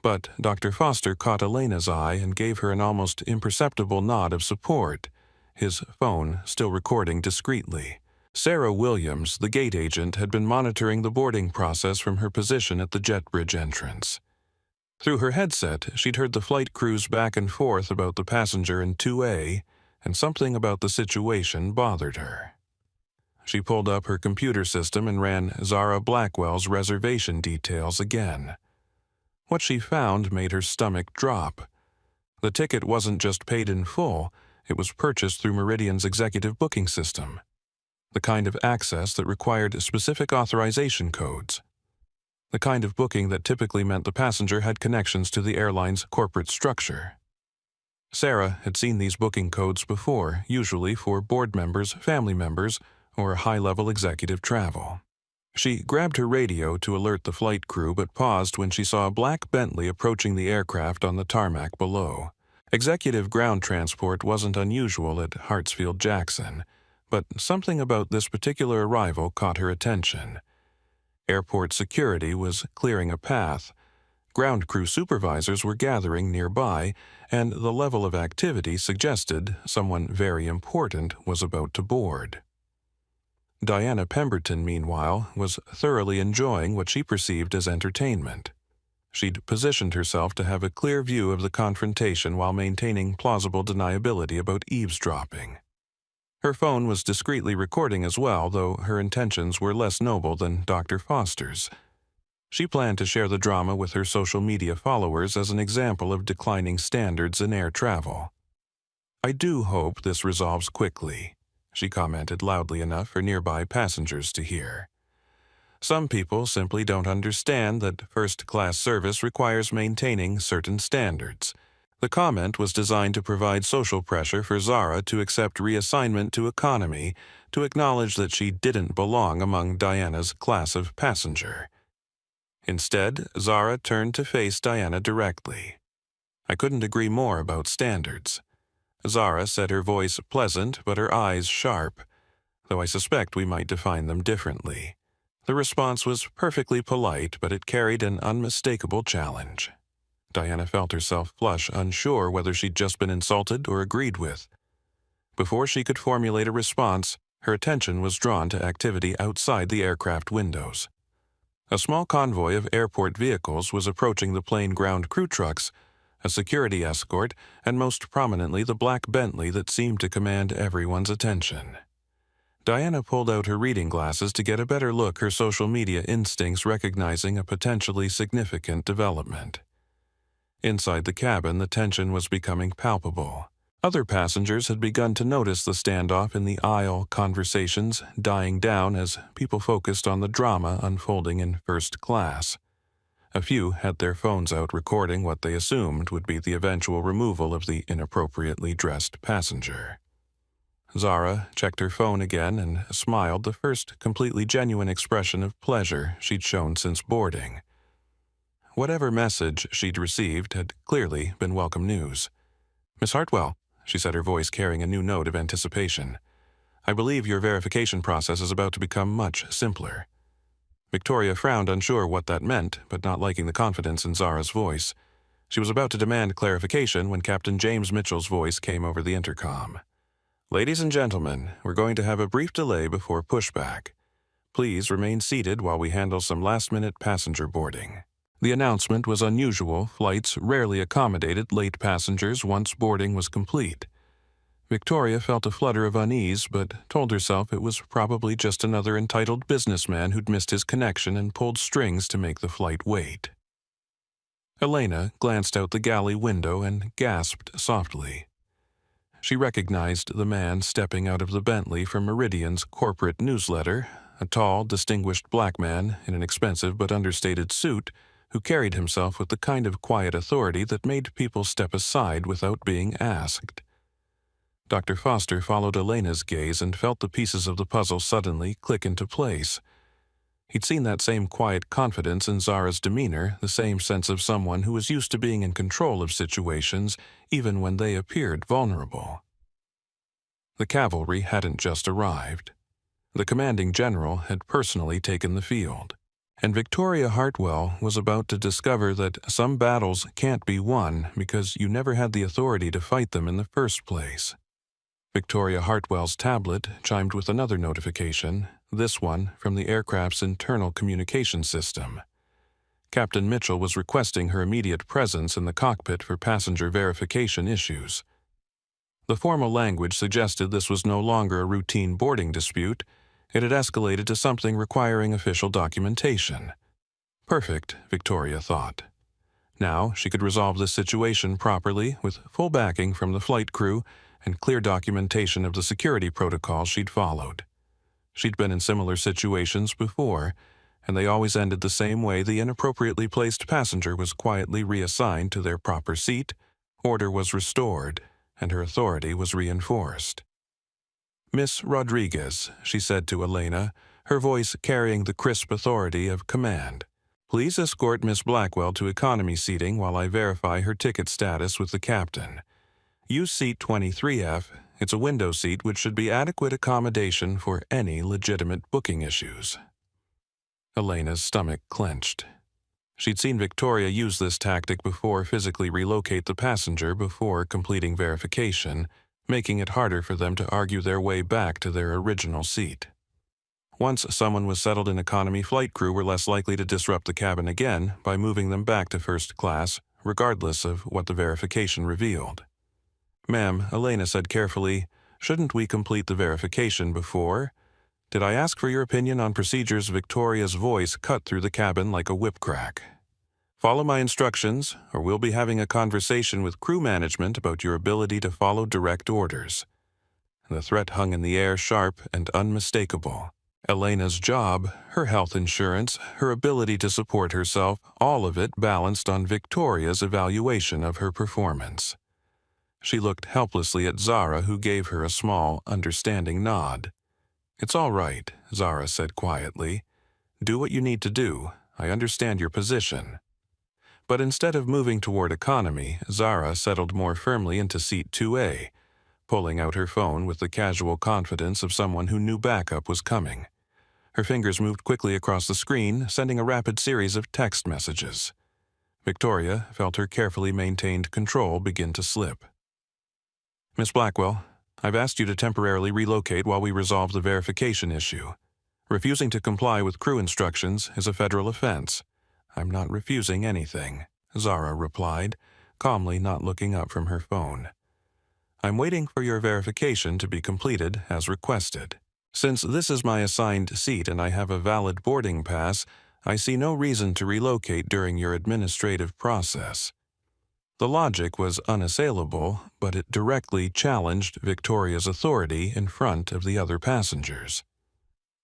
But Dr. Foster caught Elena's eye and gave her an almost imperceptible nod of support, his phone still recording discreetly. Sarah Williams, the gate agent, had been monitoring the boarding process from her position at the jet bridge entrance. Through her headset, she'd heard the flight crews back and forth about the passenger in 2A, and something about the situation bothered her. She pulled up her computer system and ran Zara Blackwell's reservation details again. What she found made her stomach drop. The ticket wasn't just paid in full, it was purchased through Meridian's executive booking system, the kind of access that required specific authorization codes, the kind of booking that typically meant the passenger had connections to the airline's corporate structure. Sarah had seen these booking codes before, usually for board members, family members, or high-level executive travel. She grabbed her radio to alert the flight crew but paused when she saw a black Bentley approaching the aircraft on the tarmac below. Executive ground transport wasn't unusual at Hartsfield-Jackson, but something about this particular arrival caught her attention. Airport security was clearing a path, ground crew supervisors were gathering nearby, and the level of activity suggested someone very important was about to board. Diana Pemberton, meanwhile, was thoroughly enjoying what she perceived as entertainment. She'd positioned herself to have a clear view of the confrontation while maintaining plausible deniability about eavesdropping. Her phone was discreetly recording as well, though her intentions were less noble than Dr. Foster's. She planned to share the drama with her social media followers as an example of declining standards in air travel. "I do hope this resolves quickly," she commented loudly enough for nearby passengers to hear. "Some people simply don't understand that first-class service requires maintaining certain standards." The comment was designed to provide social pressure for Zara to accept reassignment to economy, to acknowledge that she didn't belong among Diana's class of passenger. Instead, Zara turned to face Diana directly. "I couldn't agree more about standards." Zara said, her voice pleasant but her eyes sharp, though I suspect we might define them differently. The response was perfectly polite, but it carried an unmistakable challenge. Diana felt herself flush, unsure whether she'd just been insulted or agreed with. Before she could formulate a response, her attention was drawn to activity outside the aircraft windows. A small convoy of airport vehicles was approaching the plane ground crew trucks, a security escort, and most prominently the black Bentley that seemed to command everyone's attention. Diana pulled out her reading glasses to get a better look, her social media instincts recognizing a potentially significant development. Inside the cabin, the tension was becoming palpable. Other passengers had begun to notice the standoff in the aisle, conversations dying down as people focused on the drama unfolding in first class. A few had their phones out recording what they assumed would be the eventual removal of the inappropriately dressed passenger. Zara checked her phone again and smiled, the first completely genuine expression of pleasure she'd shown since boarding. Whatever message she'd received had clearly been welcome news. "Miss Hartwell," she said, her voice carrying a new note of anticipation, "I believe your verification process is about to become much simpler." Victoria frowned, unsure what that meant, but not liking the confidence in Zara's voice. She was about to demand clarification when Captain James Mitchell's voice came over the intercom. "Ladies and gentlemen, we're going to have a brief delay before pushback. Please remain seated while we handle some last-minute passenger boarding. The announcement was unusual. Flights rarely accommodated late passengers once boarding was complete. Victoria felt a flutter of unease, but told herself it was probably just another entitled businessman who'd missed his connection and pulled strings to make the flight wait. Elena glanced out the galley window and gasped softly. She recognized the man stepping out of the Bentley from Meridian's corporate newsletter, a tall, distinguished black man in an expensive but understated suit who carried himself with the kind of quiet authority that made people step aside without being asked. Dr. Foster followed Elena's gaze and felt the pieces of the puzzle suddenly click into place. He'd seen that same quiet confidence in Zara's demeanor, the same sense of someone who was used to being in control of situations, even when they appeared vulnerable. The cavalry hadn't just arrived. The commanding general had personally taken the field, and Victoria Hartwell was about to discover that some battles can't be won because you never had the authority to fight them in the first place. Victoria Hartwell's tablet chimed with another notification, this one from the aircraft's internal communication system. Captain Mitchell was requesting her immediate presence in the cockpit for passenger verification issues. The formal language suggested this was no longer a routine boarding dispute. It had escalated to something requiring official documentation. Perfect, Victoria thought. Now she could resolve this situation properly with full backing from the flight crew and clear documentation of the security protocols she'd followed. She'd been in similar situations before, and they always ended the same way. The inappropriately placed passenger was quietly reassigned to their proper seat, order was restored, and her authority was reinforced. "Miss Rodriguez," she said to Elena, her voice carrying the crisp authority of command. "Please escort Miss Blackwell to economy seating while I verify her ticket status with the captain. Use seat 23F. It's a window seat which should be adequate accommodation for any legitimate booking issues." Elena's stomach clenched. She'd seen Victoria use this tactic before, physically relocate the passenger before completing verification, making it harder for them to argue their way back to their original seat. Once someone was settled in economy, flight crew were less likely to disrupt the cabin again by moving them back to first class, regardless of what the verification revealed. "Ma'am," Elena said carefully, "shouldn't we complete the verification before? Did I ask for your opinion on procedures?" Victoria's voice cut through the cabin like a whip crack. "Follow my instructions, or we'll be having a conversation with crew management about your ability to follow direct orders." The threat hung in the air, sharp and unmistakable. Elena's job, her health insurance, her ability to support herself, all of it balanced on Victoria's evaluation of her performance. She looked helplessly at Zara, who gave her a small, understanding nod. "It's all right," Zara said quietly. "Do what you need to do. I understand your position." But instead of moving toward economy, Zara settled more firmly into seat 2A, pulling out her phone with the casual confidence of someone who knew backup was coming. Her fingers moved quickly across the screen, sending a rapid series of text messages. Victoria felt her carefully maintained control begin to slip. "Miss Blackwell, I've asked you to temporarily relocate while we resolve the verification issue. Refusing to comply with crew instructions is a federal offense." "I'm not refusing anything," Zara replied, calmly, not looking up from her phone. "I'm waiting for your verification to be completed as requested. Since this is my assigned seat and I have a valid boarding pass, I see no reason to relocate during your administrative process." The logic was unassailable, but it directly challenged Victoria's authority in front of the other passengers.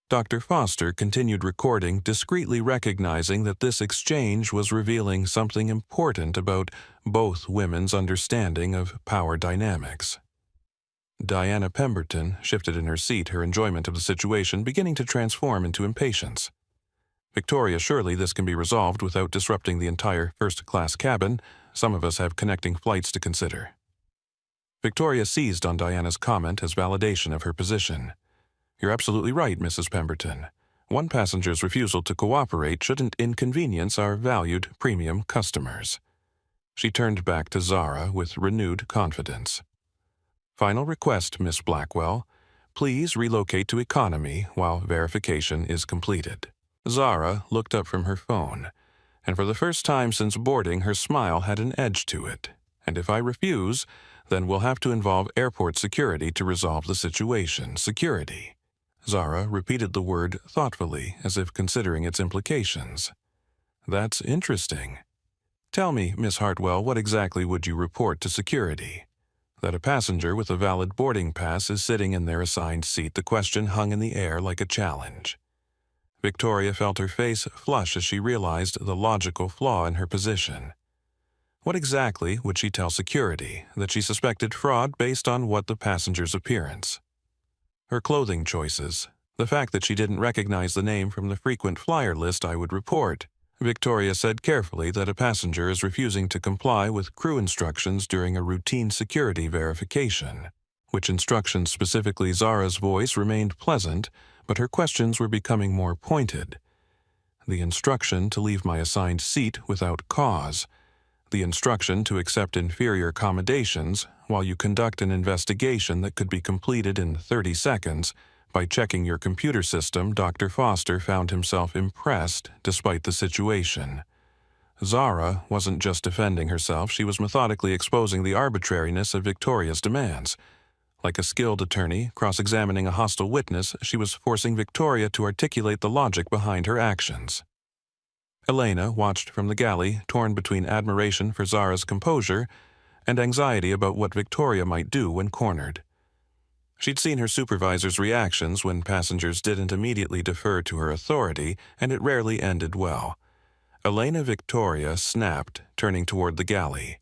Dr. Foster continued recording, discreetly recognizing that this exchange was revealing something important about both women's understanding of power dynamics. Diana Pemberton shifted in her seat, her enjoyment of the situation beginning to transform into impatience. "Victoria, surely this can be resolved without disrupting the entire first-class cabin. Some of us have connecting flights to consider." Victoria seized on Diana's comment as validation of her position. "You're absolutely right, Mrs. Pemberton. One passenger's refusal to cooperate shouldn't inconvenience our valued premium customers." She turned back to Zara with renewed confidence. "Final request, Miss Blackwell. Please relocate to economy while verification is completed. Zara looked up from her phone, and for the first time since boarding, her smile had an edge to it. And if I refuse, then we'll have to involve airport security to resolve the situation. Security. Zara repeated the word thoughtfully, as if considering its implications. That's interesting. Tell me, Miss Hartwell, what exactly would you report to security? That a passenger with a valid boarding pass is sitting in their assigned seat. The question hung in the air like a challenge. Victoria felt her face flush as she realized the logical flaw in her position. What exactly would she tell security? That she suspected fraud based on what the passenger's appearance? Her clothing choices. The fact that she didn't recognize the name from the frequent flyer list I would report. Victoria said carefully that a passenger is refusing to comply with crew instructions during a routine security verification. Which instructions specifically? Zara's voice remained pleasant, but her questions were becoming more pointed. The instruction to leave my assigned seat without cause. The instruction to accept inferior accommodations while you conduct an investigation that could be completed in 30 seconds. By checking your computer system, Dr. Foster found himself impressed despite the situation. Zara wasn't just defending herself, she was methodically exposing the arbitrariness of Victoria's demands. Like a skilled attorney cross-examining a hostile witness, she was forcing Victoria to articulate the logic behind her actions. Elena watched from the galley, torn between admiration for Zara's composure and anxiety about what Victoria might do when cornered. She'd seen her supervisor's reactions when passengers didn't immediately defer to her authority, and it rarely ended well. Elena Victoria snapped, turning toward the galley.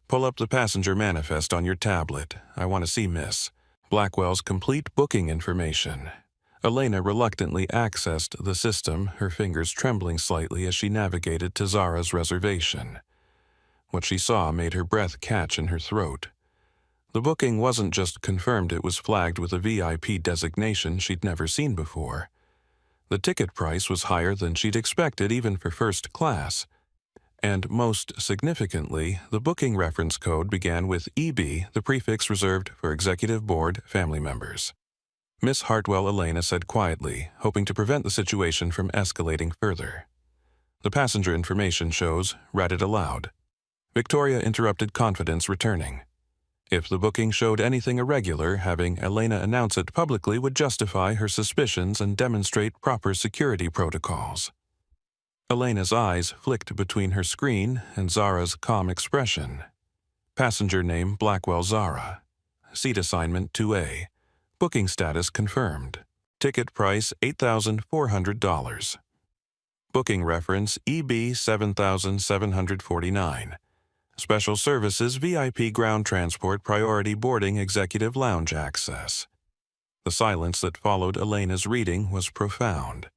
"Pull up the passenger manifest on your tablet. I want to see Miss Blackwell's complete booking information." Elena reluctantly accessed the system, her fingers trembling slightly as she navigated to Zara's reservation. What she saw made her breath catch in her throat. The booking wasn't just confirmed, it was flagged with a VIP designation she'd never seen before. The ticket price was higher than she'd expected even for first class. And most significantly, the booking reference code began with EB, the prefix reserved for executive board family members. Miss Hartwell, Elena said quietly, hoping to prevent the situation from escalating further. "The passenger information shows," read it aloud. Victoria interrupted, confidence returning. If the booking showed anything irregular, having Elena announce it publicly would justify her suspicions and demonstrate proper security protocols. Elena's eyes flicked between her screen and Zara's calm expression. Passenger name Blackwell Zara. Seat assignment 2A. Booking status confirmed. Ticket price $8,400. Booking reference EB 7749. Special services VIP ground transport priority boarding executive lounge access. The silence that followed Elena's reading was profound.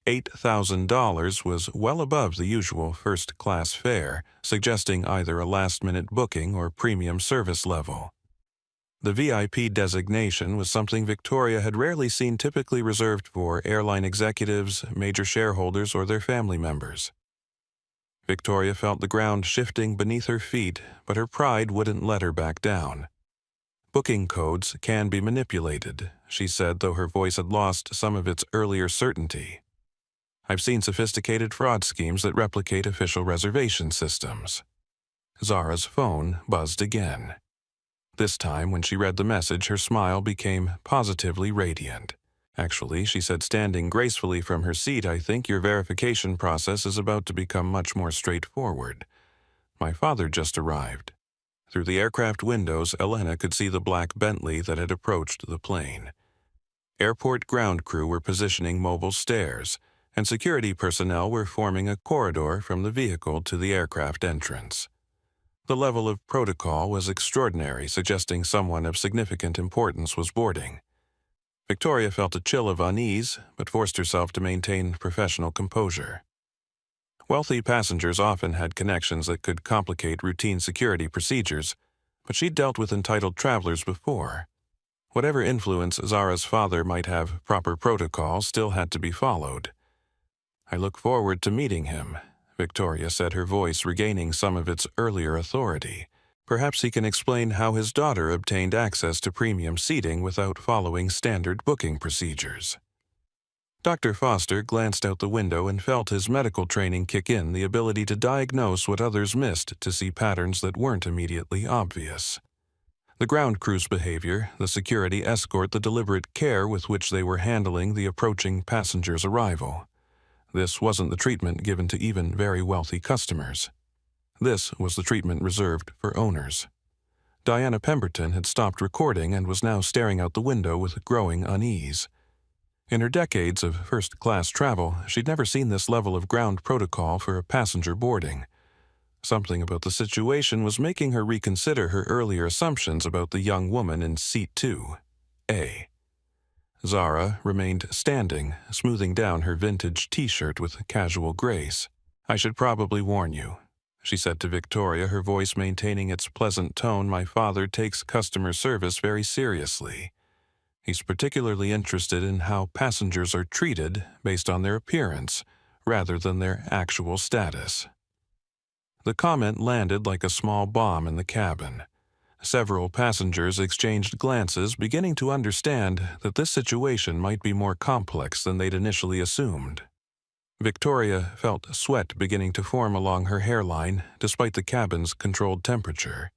$8,000 was well above the usual first-class fare, suggesting either a last-minute booking or premium service level. The VIP designation was something Victoria had rarely seen, typically reserved for airline executives, major shareholders, or their family members. Victoria felt the ground shifting beneath her feet, but her pride wouldn't let her back down. "Booking codes can be manipulated," she said, though her voice had lost some of its earlier certainty. "I've seen sophisticated fraud schemes that replicate official reservation systems." Zara's phone buzzed again. This time, when she read the message, her smile became positively radiant. "Actually," she said, standing gracefully from her seat, "I think your verification process is about to become much more straightforward. My father just arrived." Through the aircraft windows, Elena could see the black Bentley that had approached the plane. Airport ground crew were positioning mobile stairs, and security personnel were forming a corridor from the vehicle to the aircraft entrance. The level of protocol was extraordinary, suggesting someone of significant importance was boarding. Victoria felt a chill of unease, but forced herself to maintain professional composure. Wealthy passengers often had connections that could complicate routine security procedures, but she'd dealt with entitled travelers before. Whatever influence Zara's father might have, proper protocol still had to be followed. "I look forward to meeting him," Victoria said, her voice regaining some of its earlier authority. Perhaps he can explain how his daughter obtained access to premium seating without following standard booking procedures. Dr. Foster glanced out the window and felt his medical training kick in, the ability to diagnose what others missed, to see patterns that weren't immediately obvious. The ground crew's behavior, the security escort, the deliberate care with which they were handling the approaching passenger's arrival. This wasn't the treatment given to even very wealthy customers. This was the treatment reserved for owners. Diana Pemberton had stopped recording and was now staring out the window with growing unease. In her decades of first-class travel, she'd never seen this level of ground protocol for a passenger boarding. Something about the situation was making her reconsider her earlier assumptions about the young woman in Seat 2A. Zara remained standing, smoothing down her vintage t-shirt with casual grace. "I should probably warn you," she said to Victoria, her voice maintaining its pleasant tone. "My father takes customer service very seriously. He's particularly interested in how passengers are treated based on their appearance, rather than their actual status." The comment landed like a small bomb in the cabin. Several passengers exchanged glances, beginning to understand that this situation might be more complex than they'd initially assumed. Victoria felt sweat beginning to form along her hairline, despite the cabin's controlled temperature.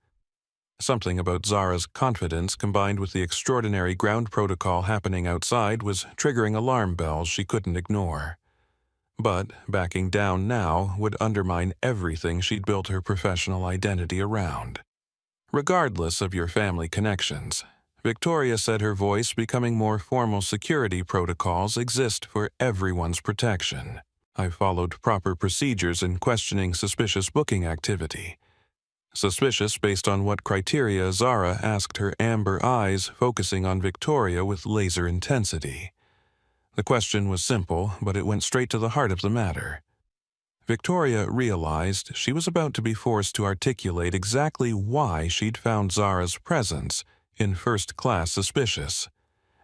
Something about Zara's confidence, combined with the extraordinary ground protocol happening outside, was triggering alarm bells she couldn't ignore. But backing down now would undermine everything she'd built her professional identity around. "Regardless of your family connections," Victoria said, her voice becoming more formal, "security protocols exist for everyone's protection. I've followed proper procedures in questioning suspicious booking activity." Suspicious based on what criteria? Zara asked, her amber eyes focusing on Victoria with laser intensity. The question was simple, but it went straight to the heart of the matter. Victoria realized she was about to be forced to articulate exactly why she'd found Zara's presence in first class suspicious,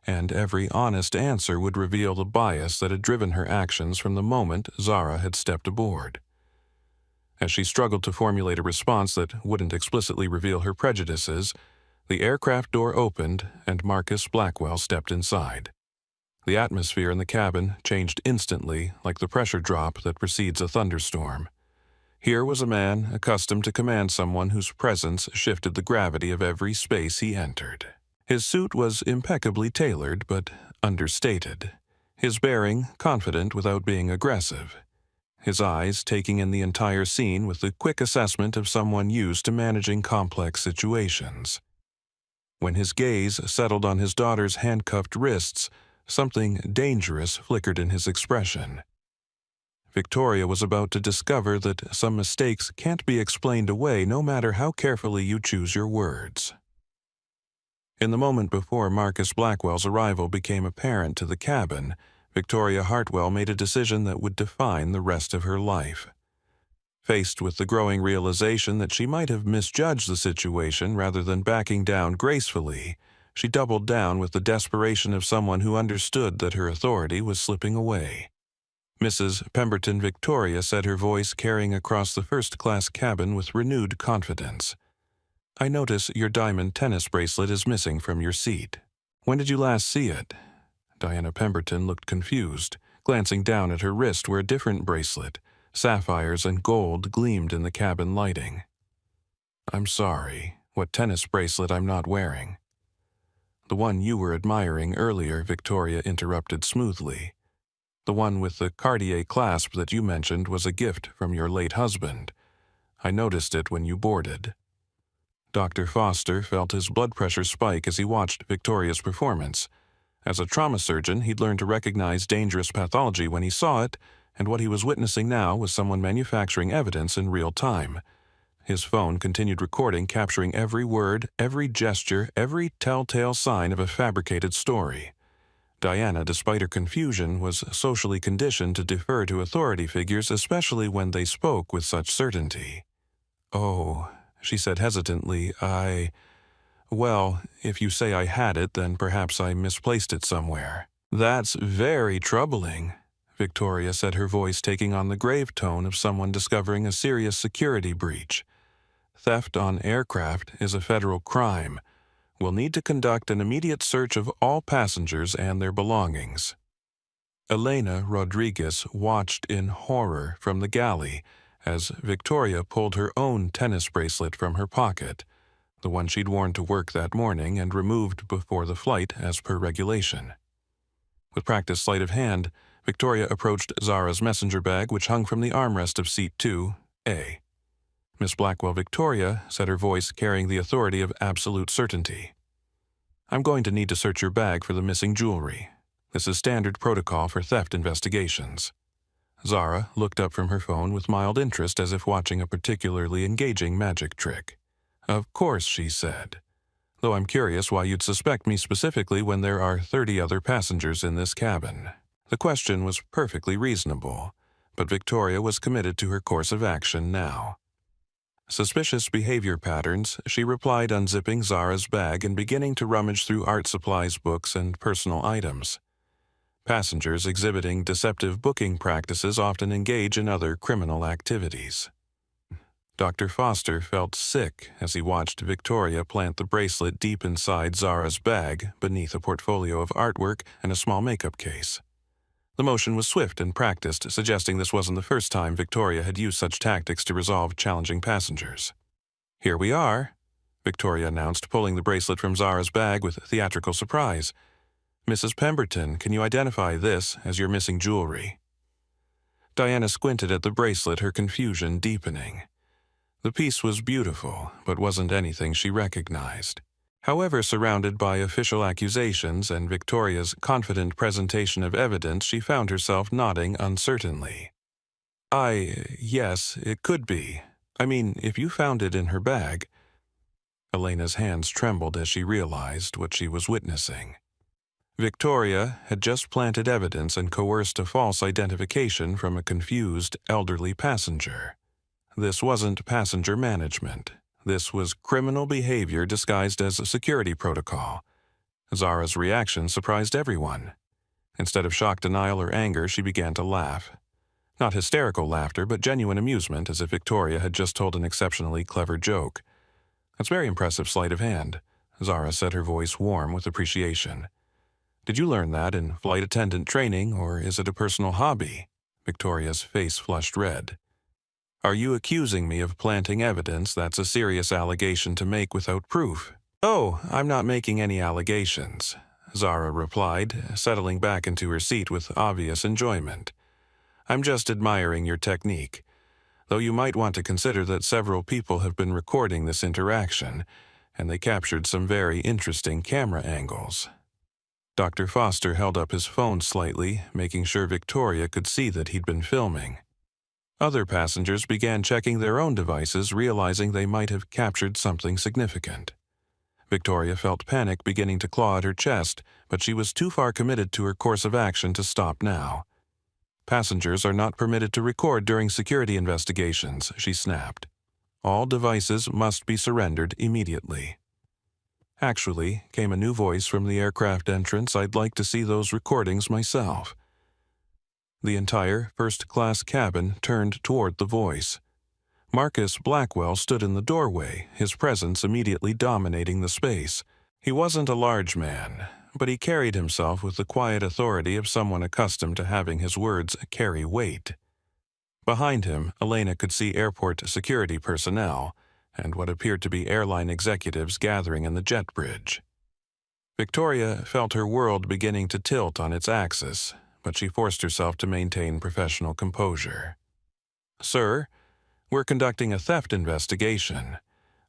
and every honest answer would reveal the bias that had driven her actions from the moment Zara had stepped aboard. As she struggled to formulate a response that wouldn't explicitly reveal her prejudices, the aircraft door opened and Marcus Blackwell stepped inside. The atmosphere in the cabin changed instantly, like the pressure drop that precedes a thunderstorm. Here was a man accustomed to command someone whose presence shifted the gravity of every space he entered. His suit was impeccably tailored but understated, his bearing confident without being aggressive, his eyes taking in the entire scene with the quick assessment of someone used to managing complex situations. When his gaze settled on his daughter's handcuffed wrists, something dangerous flickered in his expression. Victoria was about to discover that some mistakes can't be explained away, no matter how carefully you choose your words. In the moment before Marcus Blackwell's arrival became apparent to the cabin, Victoria Hartwell made a decision that would define the rest of her life. Faced with the growing realization that she might have misjudged the situation rather than backing down gracefully, she doubled down with the desperation of someone who understood that her authority was slipping away. "Mrs. Pemberton," Victoria said, her voice carrying across the first-class cabin with renewed confidence. "I notice your diamond tennis bracelet is missing from your seat. When did you last see it?" Diana Pemberton looked confused, glancing down at her wrist where a different bracelet, sapphires and gold, gleamed in the cabin lighting. "I'm sorry. What tennis bracelet? I'm not wearing." "The one you were admiring earlier," Victoria interrupted smoothly. "The one with the Cartier clasp that you mentioned was a gift from your late husband. I noticed it when you boarded." Dr. Foster felt his blood pressure spike as he watched Victoria's performance. As a trauma surgeon, he'd learned to recognize dangerous pathology when he saw it, and what he was witnessing now was someone manufacturing evidence in real time. His phone continued recording, capturing every word, every gesture, every telltale sign of a fabricated story. Diana, despite her confusion, was socially conditioned to defer to authority figures, especially when they spoke with such certainty. "Oh," she said hesitantly, Well, if you say I had it, then perhaps I misplaced it somewhere." "That's very troubling," Victoria said, her voice taking on the grave tone of someone discovering a serious security breach. Theft on aircraft is a federal crime. We'll need to conduct an immediate search of all passengers and their belongings." Elena Rodriguez watched in horror from the galley as Victoria pulled her own tennis bracelet from her pocket, the one she'd worn to work that morning and removed before the flight as per regulation. With practiced sleight of hand, Victoria approached Zara's messenger bag, which hung from the armrest of seat 2A. Miss Blackwell Victoria, said her voice carrying the authority of absolute certainty. "I'm going to need to search your bag for the missing jewelry. This is standard protocol for theft investigations." Zara looked up from her phone with mild interest as if watching a particularly engaging magic trick. "Of course," she said. "Though I'm curious why you'd suspect me specifically when there are 30 other passengers in this cabin." The question was perfectly reasonable, but Victoria was committed to her course of action now. Suspicious behavior patterns, she replied, unzipping Zara's bag and beginning to rummage through art supplies, books, and personal items. Passengers exhibiting deceptive booking practices often engage in other criminal activities. Dr. Foster felt sick as he watched Victoria plant the bracelet deep inside Zara's bag beneath a portfolio of artwork and a small makeup case. The motion was swift and practiced, suggesting this wasn't the first time Victoria had used such tactics to resolve challenging passengers. "Here we are," Victoria announced, pulling the bracelet from Zara's bag with theatrical surprise. "Mrs. Pemberton, can you identify this as your missing jewelry?" Diana squinted at the bracelet, her confusion deepening. The piece was beautiful, but wasn't anything she recognized. However, surrounded by official accusations and Victoria's confident presentation of evidence, she found herself nodding uncertainly. Yes, it could be. I mean, if you found it in her bag." Elena's hands trembled as she realized what she was witnessing. Victoria had just planted evidence and coerced a false identification from a confused, elderly passenger. This wasn't passenger management. This was criminal behavior disguised as a security protocol. Zara's reaction surprised everyone. Instead of shock, denial, or anger, she began to laugh. Not hysterical laughter, but genuine amusement, as if Victoria had just told an exceptionally clever joke. "That's very impressive sleight of hand," Zara said, her voice warm with appreciation. "Did you learn that in flight attendant training, or is it a personal hobby?" Victoria's face flushed red. "Are you accusing me of planting evidence? That's a serious allegation to make without proof." "Oh, I'm not making any allegations," Zara replied, settling back into her seat with obvious enjoyment. "I'm just admiring your technique, though you might want to consider that several people have been recording this interaction, and they captured some very interesting camera angles." Dr. Foster held up his phone slightly, making sure Victoria could see that he'd been filming. Other passengers began checking their own devices, realizing they might have captured something significant. Victoria felt panic beginning to claw at her chest, but she was too far committed to her course of action to stop now. "Passengers are not permitted to record during security investigations," she snapped. "All devices must be surrendered immediately." "Actually," came a new voice from the aircraft entrance, "I'd like to see those recordings myself." The entire first-class cabin turned toward the voice. Marcus Blackwell stood in the doorway, his presence immediately dominating the space. He wasn't a large man, but he carried himself with the quiet authority of someone accustomed to having his words carry weight. Behind him, Elena could see airport security personnel and what appeared to be airline executives gathering in the jet bridge. Victoria felt her world beginning to tilt on its axis, but she forced herself to maintain professional composure. "Sir, we're conducting a theft investigation.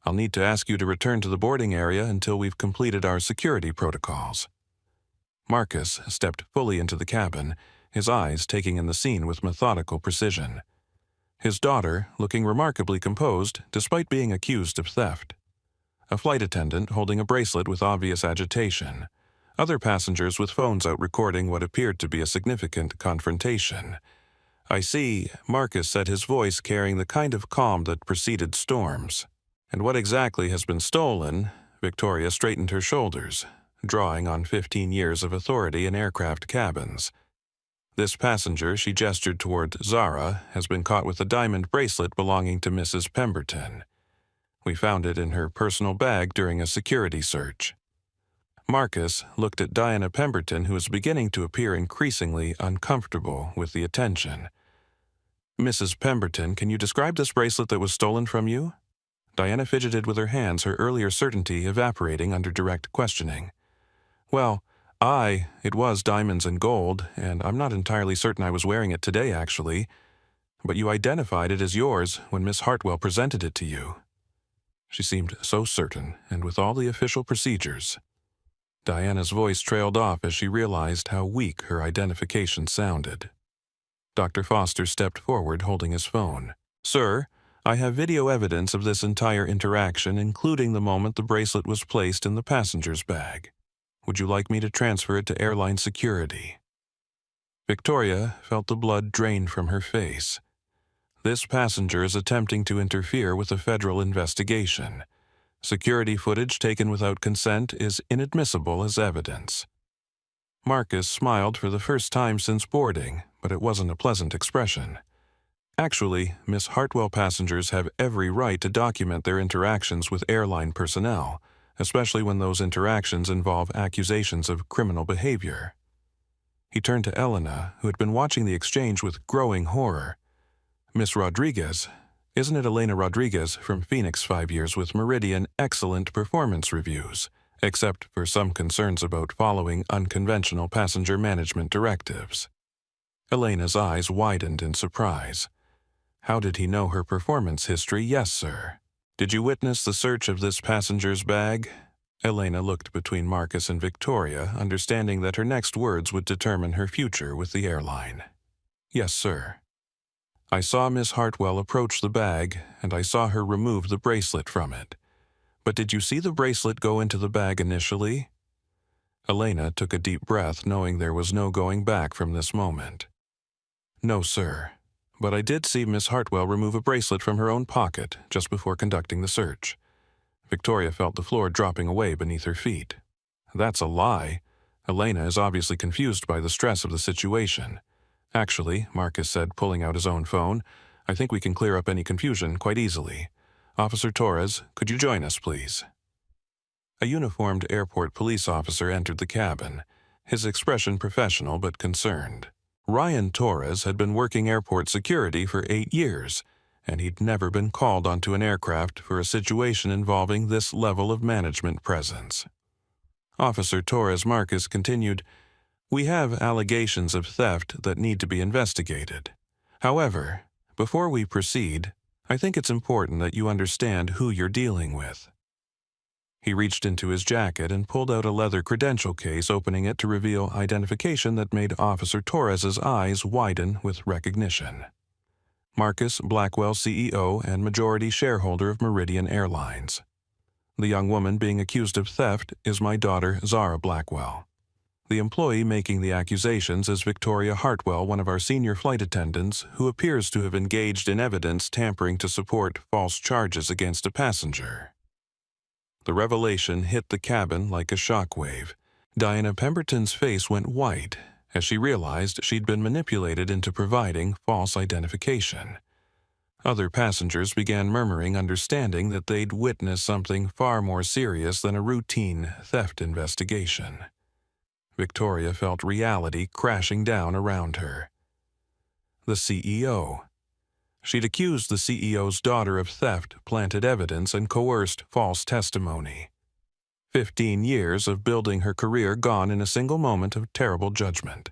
I'll need to ask you to return to the boarding area until we've completed our security protocols." Marcus stepped fully into the cabin, his eyes taking in the scene with methodical precision. His daughter, looking remarkably composed despite being accused of theft. A flight attendant holding a bracelet with obvious agitation. Other passengers with phones out recording what appeared to be a significant confrontation. "I see," Marcus said, his voice carrying the kind of calm that preceded storms. "And what exactly has been stolen?" Victoria straightened her shoulders, drawing on 15 years of authority in aircraft cabins. "This passenger," she gestured toward Zara, "has been caught with a diamond bracelet belonging to Mrs. Pemberton. We found it in her personal bag during a security search. Marcus looked at Diana Pemberton, who was beginning to appear increasingly uncomfortable with the attention. "Mrs. Pemberton, can you describe this bracelet that was stolen from you?" Diana fidgeted with her hands, her earlier certainty evaporating under direct questioning. "Well, it was diamonds and gold, and I'm not entirely certain I was wearing it today, actually. But you identified it as yours when Miss Hartwell presented it to you." She seemed so certain, and with all the official procedures. Diana's voice trailed off as she realized how weak her identification sounded. Dr. Foster stepped forward, holding his phone. "Sir, I have video evidence of this entire interaction, including the moment the bracelet was placed in the passenger's bag. Would you like me to transfer it to airline security?" Victoria felt the blood drain from her face. This passenger is attempting to interfere with a federal investigation. Security footage taken without consent is inadmissible as evidence. Marcus smiled for the first time since boarding, but it wasn't a pleasant expression. Actually, Miss Hartwell passengers have every right to document their interactions with airline personnel, especially when those interactions involve accusations of criminal behavior. He turned to Elena, who had been watching the exchange with growing horror. "Miss Rodriguez, isn't it Elena Rodriguez from Phoenix 5 years with Meridian excellent performance reviews, except for some concerns about following unconventional passenger management directives?" Elena's eyes widened in surprise. How did he know her performance history? "Yes, sir." "Did you witness the search of this passenger's bag?" Elena looked between Marcus and Victoria, understanding that her next words would determine her future with the airline. "Yes, sir. I saw Miss Hartwell approach the bag, and I saw her remove the bracelet from it. But did you see the bracelet go into the bag initially?" Elena took a deep breath, knowing there was no going back from this moment. "No, sir. But I did see Miss Hartwell remove a bracelet from her own pocket just before conducting the search." Victoria felt the floor dropping away beneath her feet. "That's a lie. Elena is obviously confused by the stress of the situation. Actually," Marcus said, pulling out his own phone, "I think we can clear up any confusion quite easily. Officer Torres, could you join us, please?" A uniformed airport police officer entered the cabin, his expression professional but concerned. Ryan Torres had been working airport security for 8 years, and he'd never been called onto an aircraft for a situation involving this level of management presence. Officer Torres Marcus continued, "We have allegations of theft that need to be investigated. However, before we proceed, I think it's important that you understand who you're dealing with." He reached into his jacket and pulled out a leather credential case, opening it to reveal identification that made Officer Torres's eyes widen with recognition. Marcus Blackwell, CEO and majority shareholder of Meridian Airlines. The young woman being accused of theft is my daughter, Zara Blackwell. The employee making the accusations is Victoria Hartwell, one of our senior flight attendants, who appears to have engaged in evidence tampering to support false charges against a passenger. The revelation hit the cabin like a shockwave. Diana Pemberton's face went white as she realized she'd been manipulated into providing false identification. Other passengers began murmuring, understanding that they'd witnessed something far more serious than a routine theft investigation. Victoria felt reality crashing down around her. The CEO. She'd accused the CEO's daughter of theft, planted evidence, and coerced false testimony. 15 years of building her career gone in a single moment of terrible judgment.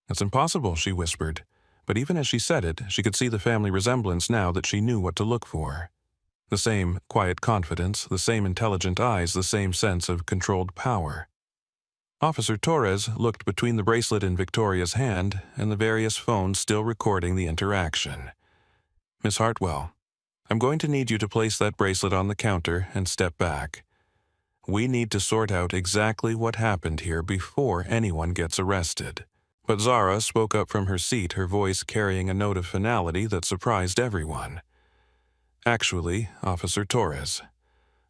"It's impossible," she whispered, but even as she said it, she could see the family resemblance now that she knew what to look for. The same quiet confidence, the same intelligent eyes, the same sense of controlled power. Officer Torres looked between the bracelet in Victoria's hand and the various phones still recording the interaction. "Miss Hartwell, I'm going to need you to place that bracelet on the counter and step back. We need to sort out exactly what happened here before anyone gets arrested." But Zara spoke up from her seat, her voice carrying a note of finality that surprised everyone. "Actually, Officer Torres,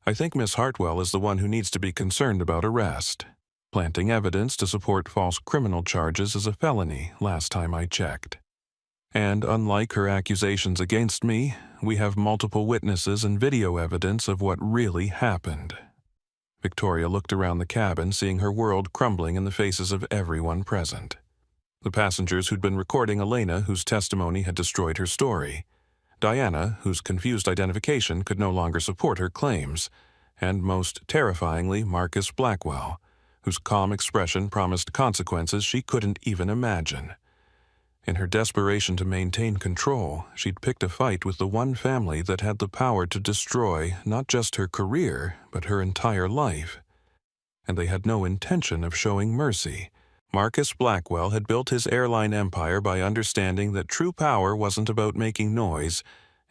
I think Miss Hartwell is the one who needs to be concerned about arrest. Planting evidence to support false criminal charges is a felony last time I checked. And unlike her accusations against me, we have multiple witnesses and video evidence of what really happened." Victoria looked around the cabin, seeing her world crumbling in the faces of everyone present. The passengers who'd been recording Elena, whose testimony had destroyed her story. Diana, whose confused identification could no longer support her claims. And most terrifyingly, Marcus Blackwell, whose calm expression promised consequences she couldn't even imagine. In her desperation to maintain control, she'd picked a fight with the one family that had the power to destroy not just her career, but her entire life. And they had no intention of showing mercy. Marcus Blackwell had built his airline empire by understanding that true power wasn't about making noise,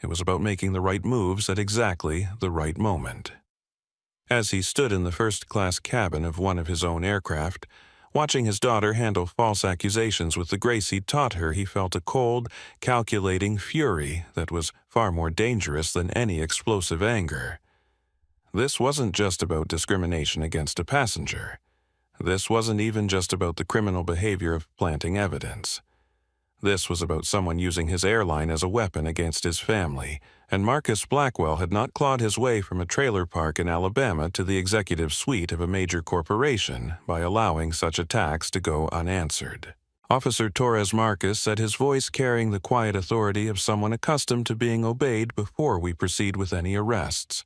it was about making the right moves at exactly the right moment. As he stood in the first-class cabin of one of his own aircraft, watching his daughter handle false accusations with the grace he'd taught her, he felt a cold, calculating fury that was far more dangerous than any explosive anger. This wasn't just about discrimination against a passenger. This wasn't even just about the criminal behavior of planting evidence. This was about someone using his airline as a weapon against his family, and Marcus Blackwell had not clawed his way from a trailer park in Alabama to the executive suite of a major corporation by allowing such attacks to go unanswered. Officer Torres Marcus said, his voice carrying the quiet authority of someone accustomed to being obeyed before we proceed with any arrests.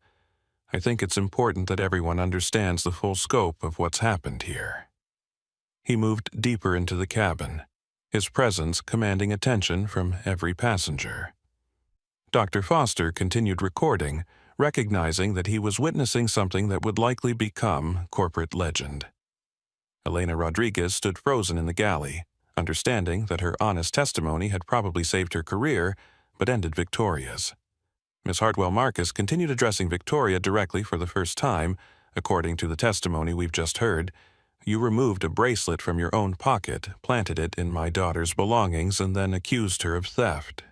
"I think it's important that everyone understands the full scope of what's happened here." He moved deeper into the cabin, his presence commanding attention from every passenger. Dr. Foster continued recording, recognizing that he was witnessing something that would likely become corporate legend. Elena Rodriguez stood frozen in the galley, understanding that her honest testimony had probably saved her career, but ended Victoria's. Miss Hartwell Marcus continued addressing Victoria directly for the first time. "According to the testimony we've just heard, you removed a bracelet from your own pocket, planted it in my daughter's belongings, and then accused her of theft.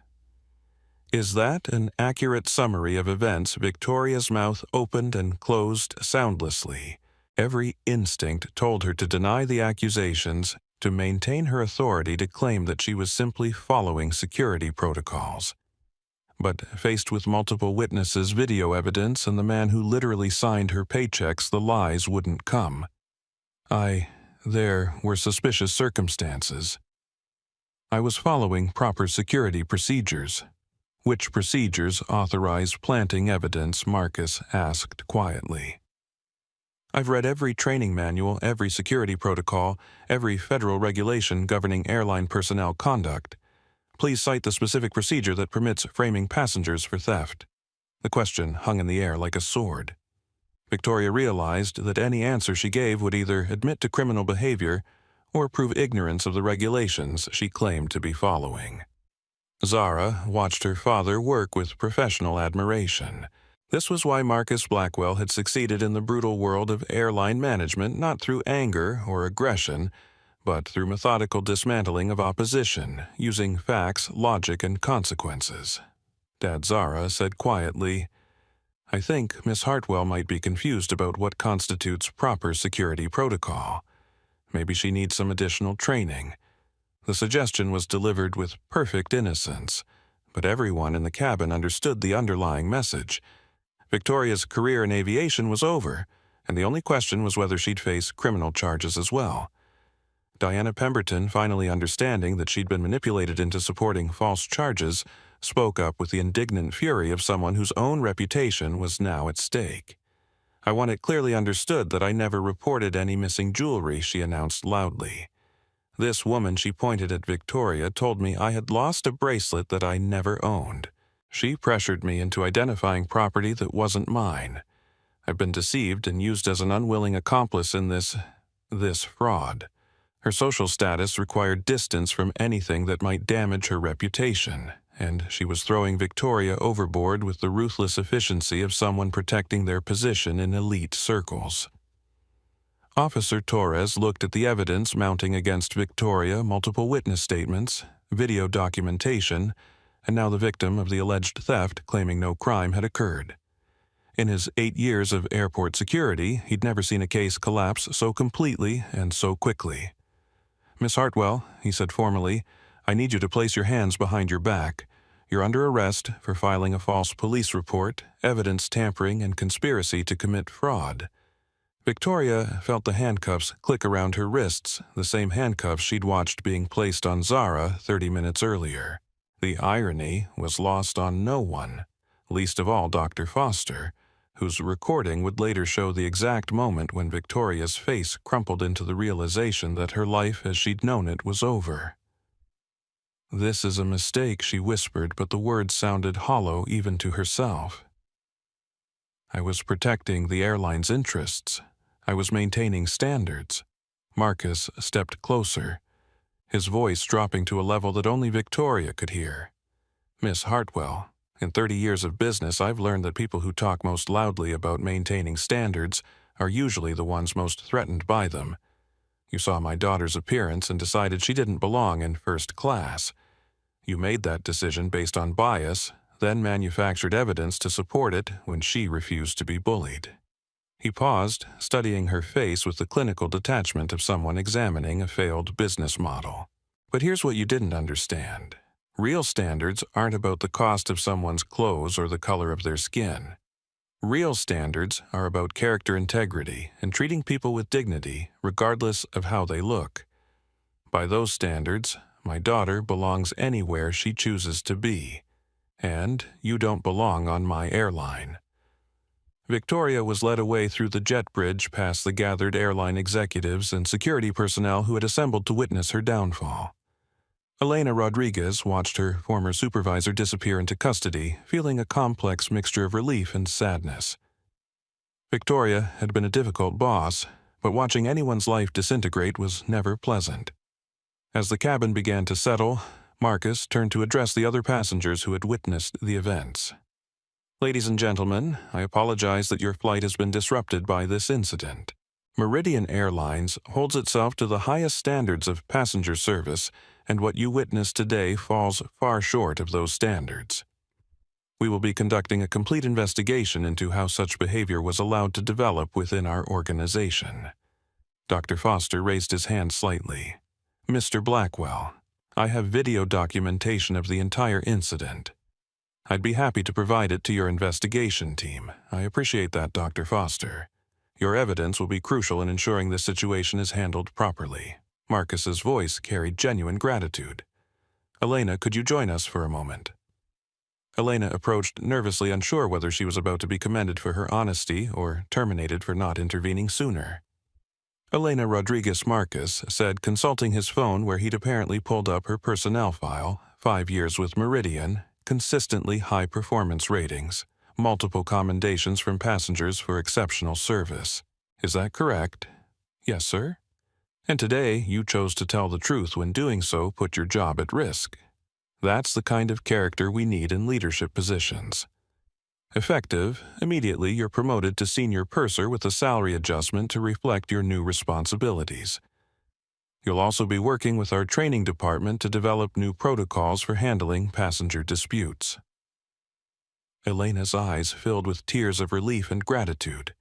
Is that an accurate summary of events?" Victoria's mouth opened and closed soundlessly. Every instinct told her to deny the accusations, to maintain her authority, to claim that she was simply following security protocols. But faced with multiple witnesses, video evidence, and the man who literally signed her paychecks, the lies wouldn't come. There were suspicious circumstances. I was following proper security procedures." "Which procedures authorize planting evidence?" Marcus asked quietly. "I've read every training manual, every security protocol, every federal regulation governing airline personnel conduct. Please cite the specific procedure that permits framing passengers for theft." The question hung in the air like a sword. Victoria realized that any answer she gave would either admit to criminal behavior or prove ignorance of the regulations she claimed to be following. Zara watched her father work with professional admiration. This was why Marcus Blackwell had succeeded in the brutal world of airline management, not through anger or aggression, but through methodical dismantling of opposition, using facts, logic, and consequences. Dad Zara said quietly, "I think Miss Hartwell might be confused about what constitutes proper security protocol. Maybe she needs some additional training." The suggestion was delivered with perfect innocence, but everyone in the cabin understood the underlying message. Victoria's career in aviation was over, and the only question was whether she'd face criminal charges as well. Diana Pemberton, finally understanding that she'd been manipulated into supporting false charges, spoke up with the indignant fury of someone whose own reputation was now at stake. "I want it clearly understood that I never reported any missing jewelry," she announced loudly. "This woman," she pointed at Victoria, "told me I had lost a bracelet that I never owned. She pressured me into identifying property that wasn't mine. I've been deceived and used as an unwilling accomplice in this fraud." Her social status required distance from anything that might damage her reputation, and she was throwing Victoria overboard with the ruthless efficiency of someone protecting their position in elite circles. Officer Torres looked at the evidence mounting against Victoria, multiple witness statements, video documentation, and now the victim of the alleged theft claiming no crime had occurred. In his 8 years of airport security, he'd never seen a case collapse so completely and so quickly. "Miss Hartwell," he said formally, "I need you to place your hands behind your back. You're under arrest for filing a false police report, evidence tampering, and conspiracy to commit fraud. Victoria felt the handcuffs click around her wrists, the same handcuffs she'd watched being placed on Zara 30 minutes earlier. The irony was lost on no one, least of all Dr. Foster, whose recording would later show the exact moment when Victoria's face crumpled into the realization that her life as she'd known it was over. "This is a mistake," she whispered, but the words sounded hollow even to herself. "I was protecting the airline's interests. I was maintaining standards." Marcus stepped closer, his voice dropping to a level that only Victoria could hear. "Miss Hartwell, in 30 years of business, I've learned that people who talk most loudly about maintaining standards are usually the ones most threatened by them. You saw my daughter's appearance and decided she didn't belong in first class. You made that decision based on bias, then manufactured evidence to support it when she refused to be bullied." He paused, studying her face with the clinical detachment of someone examining a failed business model. "But here's what you didn't understand. Real standards aren't about the cost of someone's clothes or the color of their skin. Real standards are about character integrity and treating people with dignity, regardless of how they look. By those standards, my daughter belongs anywhere she chooses to be, and you don't belong on my airline." Victoria was led away through the jet bridge past the gathered airline executives and security personnel who had assembled to witness her downfall. Elena Rodriguez watched her former supervisor disappear into custody, feeling a complex mixture of relief and sadness. Victoria had been a difficult boss, but watching anyone's life disintegrate was never pleasant. As the cabin began to settle, Marcus turned to address the other passengers who had witnessed the events. "Ladies and gentlemen, I apologize that your flight has been disrupted by this incident. Meridian Airlines holds itself to the highest standards of passenger service, and what you witnessed today falls far short of those standards. We will be conducting a complete investigation into how such behavior was allowed to develop within our organization." Dr. Foster raised his hand slightly. "Mr. Blackwell, I have video documentation of the entire incident. I'd be happy to provide it to your investigation team. I appreciate that, Dr. Foster. Your evidence will be crucial in ensuring this situation is handled properly." Marcus's voice carried genuine gratitude. "Elena, could you join us for a moment?" Elena approached, nervously unsure whether she was about to be commended for her honesty or terminated for not intervening sooner. Elena Rodriguez Marcus said, consulting his phone where he'd apparently pulled up her personnel file, 5 years with Meridian, consistently high performance ratings, multiple commendations from passengers for exceptional service. "Is that correct?" "Yes, sir." "And today you chose to tell the truth when doing so put your job at risk. That's the kind of character we need in leadership positions. Effective, immediately you're promoted to senior purser with a salary adjustment to reflect your new responsibilities. You'll also be working with our training department to develop new protocols for handling passenger disputes." Elena's eyes filled with tears of relief and gratitude.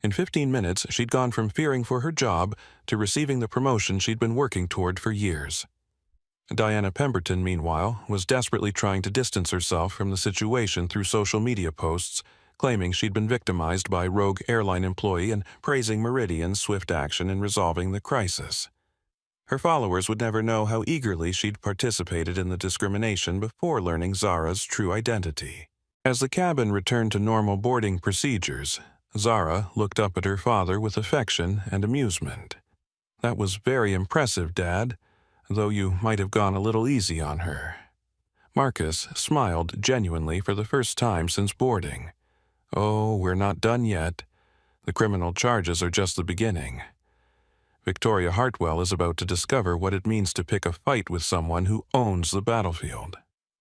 In 15 minutes, she'd gone from fearing for her job to receiving the promotion she'd been working toward for years. Diana Pemberton, meanwhile, was desperately trying to distance herself from the situation through social media posts, claiming she'd been victimized by a rogue airline employee and praising Meridian's swift action in resolving the crisis. Her followers would never know how eagerly she'd participated in the discrimination before learning Zara's true identity. As the cabin returned to normal boarding procedures, Zara looked up at her father with affection and amusement. "That was very impressive, Dad, though you might have gone a little easy on her." Marcus smiled genuinely for the first time since boarding. "Oh, we're not done yet. The criminal charges are just the beginning. Victoria Hartwell is about to discover what it means to pick a fight with someone who owns the battlefield."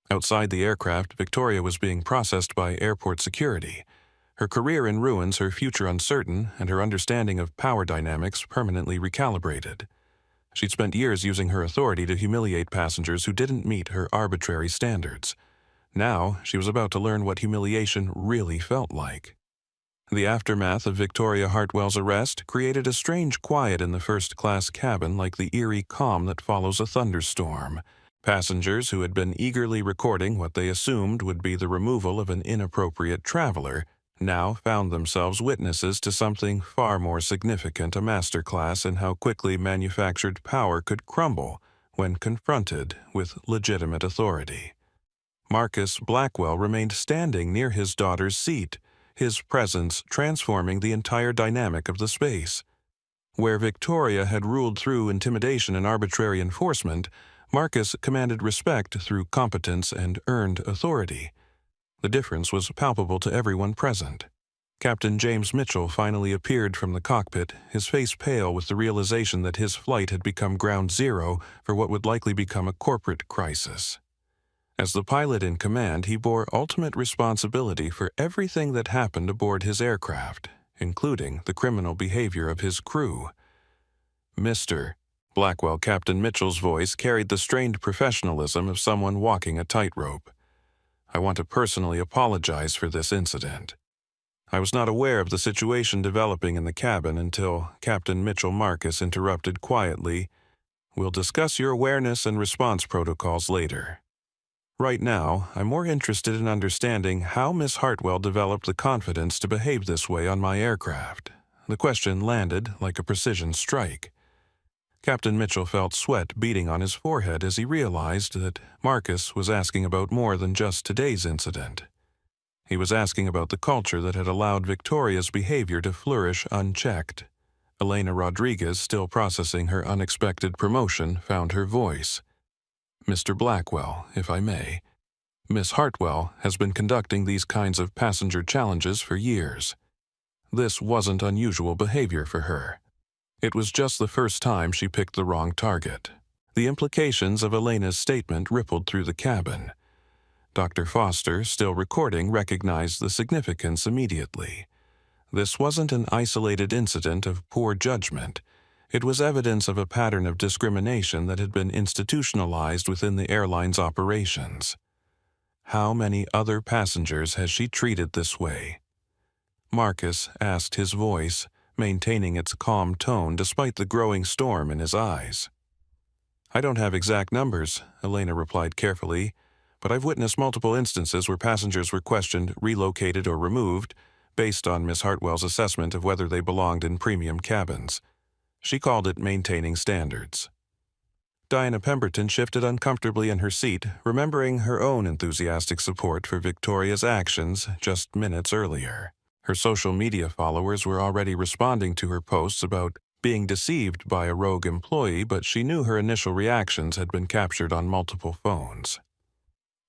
Outside the aircraft, Victoria was being processed by airport security. Her career in ruins, her future uncertain, and her understanding of power dynamics permanently recalibrated. She'd spent years using her authority to humiliate passengers who didn't meet her arbitrary standards. Now, she was about to learn what humiliation really felt like. The aftermath of Victoria Hartwell's arrest created a strange quiet in the first-class cabin, like the eerie calm that follows a thunderstorm. Passengers who had been eagerly recording what they assumed would be the removal of an inappropriate traveler now found themselves witnesses to something far more significant, a masterclass in how quickly manufactured power could crumble when confronted with legitimate authority. Marcus Blackwell remained standing near his daughter's seat, his presence transforming the entire dynamic of the space. Where Victoria had ruled through intimidation and arbitrary enforcement, Marcus commanded respect through competence and earned authority. The difference was palpable to everyone present. Captain James Mitchell finally appeared from the cockpit, his face pale with the realization that his flight had become ground zero for what would likely become a corporate crisis. As the pilot in command, he bore ultimate responsibility for everything that happened aboard his aircraft, including the criminal behavior of his crew. Mr. Blackwell, Captain Mitchell's voice carried the strained professionalism of someone walking a tightrope. I want to personally apologize for this incident. I was not aware of the situation developing in the cabin until Captain Mitchell Marcus interrupted quietly, "We'll discuss your awareness and response protocols later. Right now, I'm more interested in understanding how Miss Hartwell developed the confidence to behave this way on my aircraft." The question landed like a precision strike. Captain Mitchell felt sweat beading on his forehead as he realized that Marcus was asking about more than just today's incident. He was asking about the culture that had allowed Victoria's behavior to flourish unchecked. Elena Rodriguez, still processing her unexpected promotion, found her voice. "Mr. Blackwell, if I may, Miss Hartwell has been conducting these kinds of passenger challenges for years. This wasn't unusual behavior for her. It was just the first time she picked the wrong target." The implications of Elena's statement rippled through the cabin. Dr. Foster, still recording, recognized the significance immediately. This wasn't an isolated incident of poor judgment. It was evidence of a pattern of discrimination that had been institutionalized within the airline's operations. How many other passengers has she treated this way? Marcus asked, his voice maintaining its calm tone despite the growing storm in his eyes. "I don't have exact numbers," Elena replied carefully, "but I've witnessed multiple instances where passengers were questioned, relocated, or removed based on Miss Hartwell's assessment of whether they belonged in premium cabins. She called it maintaining standards." Diana Pemberton shifted uncomfortably in her seat, remembering her own enthusiastic support for Victoria's actions just minutes earlier. Her social media followers were already responding to her posts about being deceived by a rogue employee, but she knew her initial reactions had been captured on multiple phones.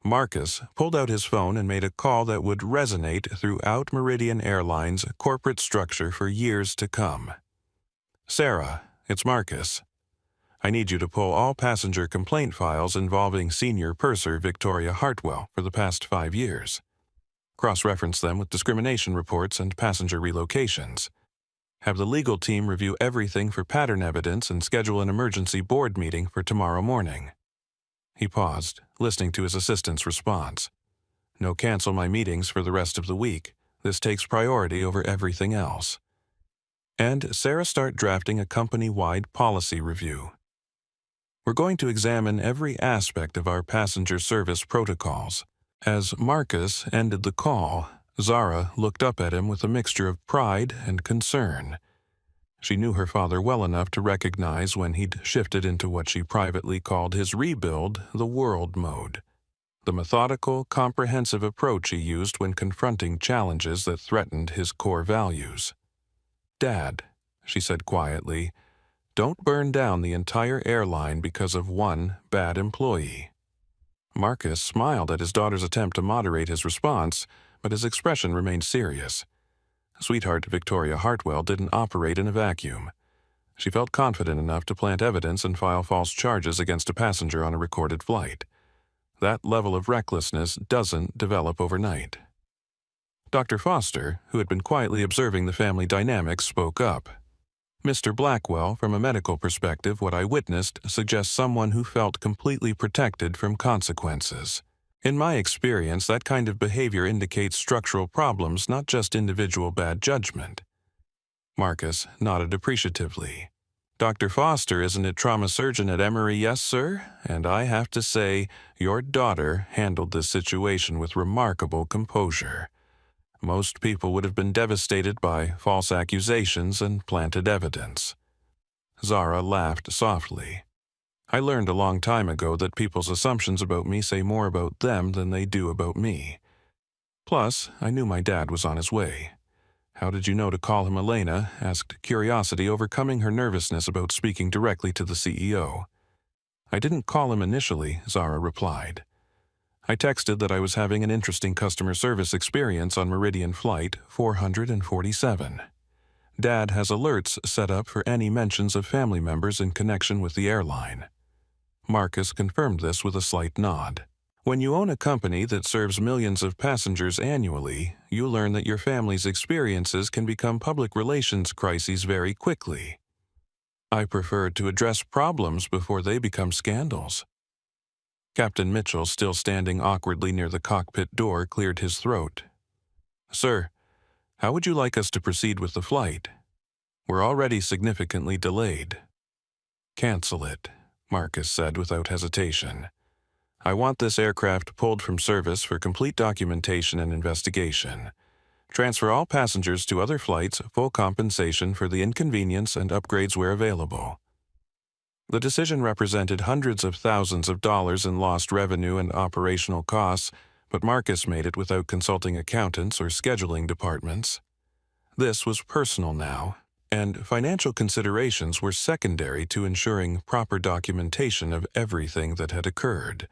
Marcus pulled out his phone and made a call that would resonate throughout Meridian Airlines' corporate structure for years to come. "Sarah, it's Marcus. I need you to pull all passenger complaint files involving senior purser Victoria Hartwell for the past 5 years. Cross-reference them with discrimination reports and passenger relocations. Have the legal team review everything for pattern evidence and schedule an emergency board meeting for tomorrow morning." He paused, listening to his assistant's response. "No, cancel my meetings for the rest of the week. This takes priority over everything else." And Sarah start drafting a company-wide policy review. "We're going to examine every aspect of our passenger service protocols." As Marcus ended the call, Zara looked up at him with a mixture of pride and concern. She knew her father well enough to recognize when he'd shifted into what she privately called his rebuild the world mode. The methodical, comprehensive approach he used when confronting challenges that threatened his core values. "Dad," she said quietly, "don't burn down the entire airline because of one bad employee." Marcus smiled at his daughter's attempt to moderate his response, but his expression remained serious. Sweetheart Victoria Hartwell didn't operate in a vacuum. She felt confident enough to plant evidence and file false charges against a passenger on a recorded flight. That level of recklessness doesn't develop overnight. Dr. Foster, who had been quietly observing the family dynamics, spoke up. "Mr. Blackwell, from a medical perspective, what I witnessed suggests someone who felt completely protected from consequences. In my experience, that kind of behavior indicates structural problems, not just individual bad judgment." Marcus nodded appreciatively. Dr. Foster, isn't it trauma surgeon at Emory? Yes, sir. And I have to say, your daughter handled this situation with remarkable composure. Most people would have been devastated by false accusations and planted evidence. Zara laughed softly. I learned a long time ago that people's assumptions about me say more about them than they do about me. Plus, I knew my dad was on his way. How did you know to call him Elena? Asked curiosity, overcoming her nervousness about speaking directly to the CEO. I didn't call him initially, Zara replied. I texted that I was having an interesting customer service experience on Meridian Flight 447. Dad has alerts set up for any mentions of family members in connection with the airline. Marcus confirmed this with a slight nod. When you own a company that serves millions of passengers annually, you learn that your family's experiences can become public relations crises very quickly. I prefer to address problems before they become scandals. Captain Mitchell, still standing awkwardly near the cockpit door, cleared his throat. Sir, how would you like us to proceed with the flight? We're already significantly delayed. Cancel it, Marcus said without hesitation. I want this aircraft pulled from service for complete documentation and investigation. Transfer all passengers to other flights, full compensation for the inconvenience and upgrades where available. The decision represented hundreds of thousands of dollars in lost revenue and operational costs, but Marcus made it without consulting accountants or scheduling departments. This was personal now, and financial considerations were secondary to ensuring proper documentation of everything that had occurred.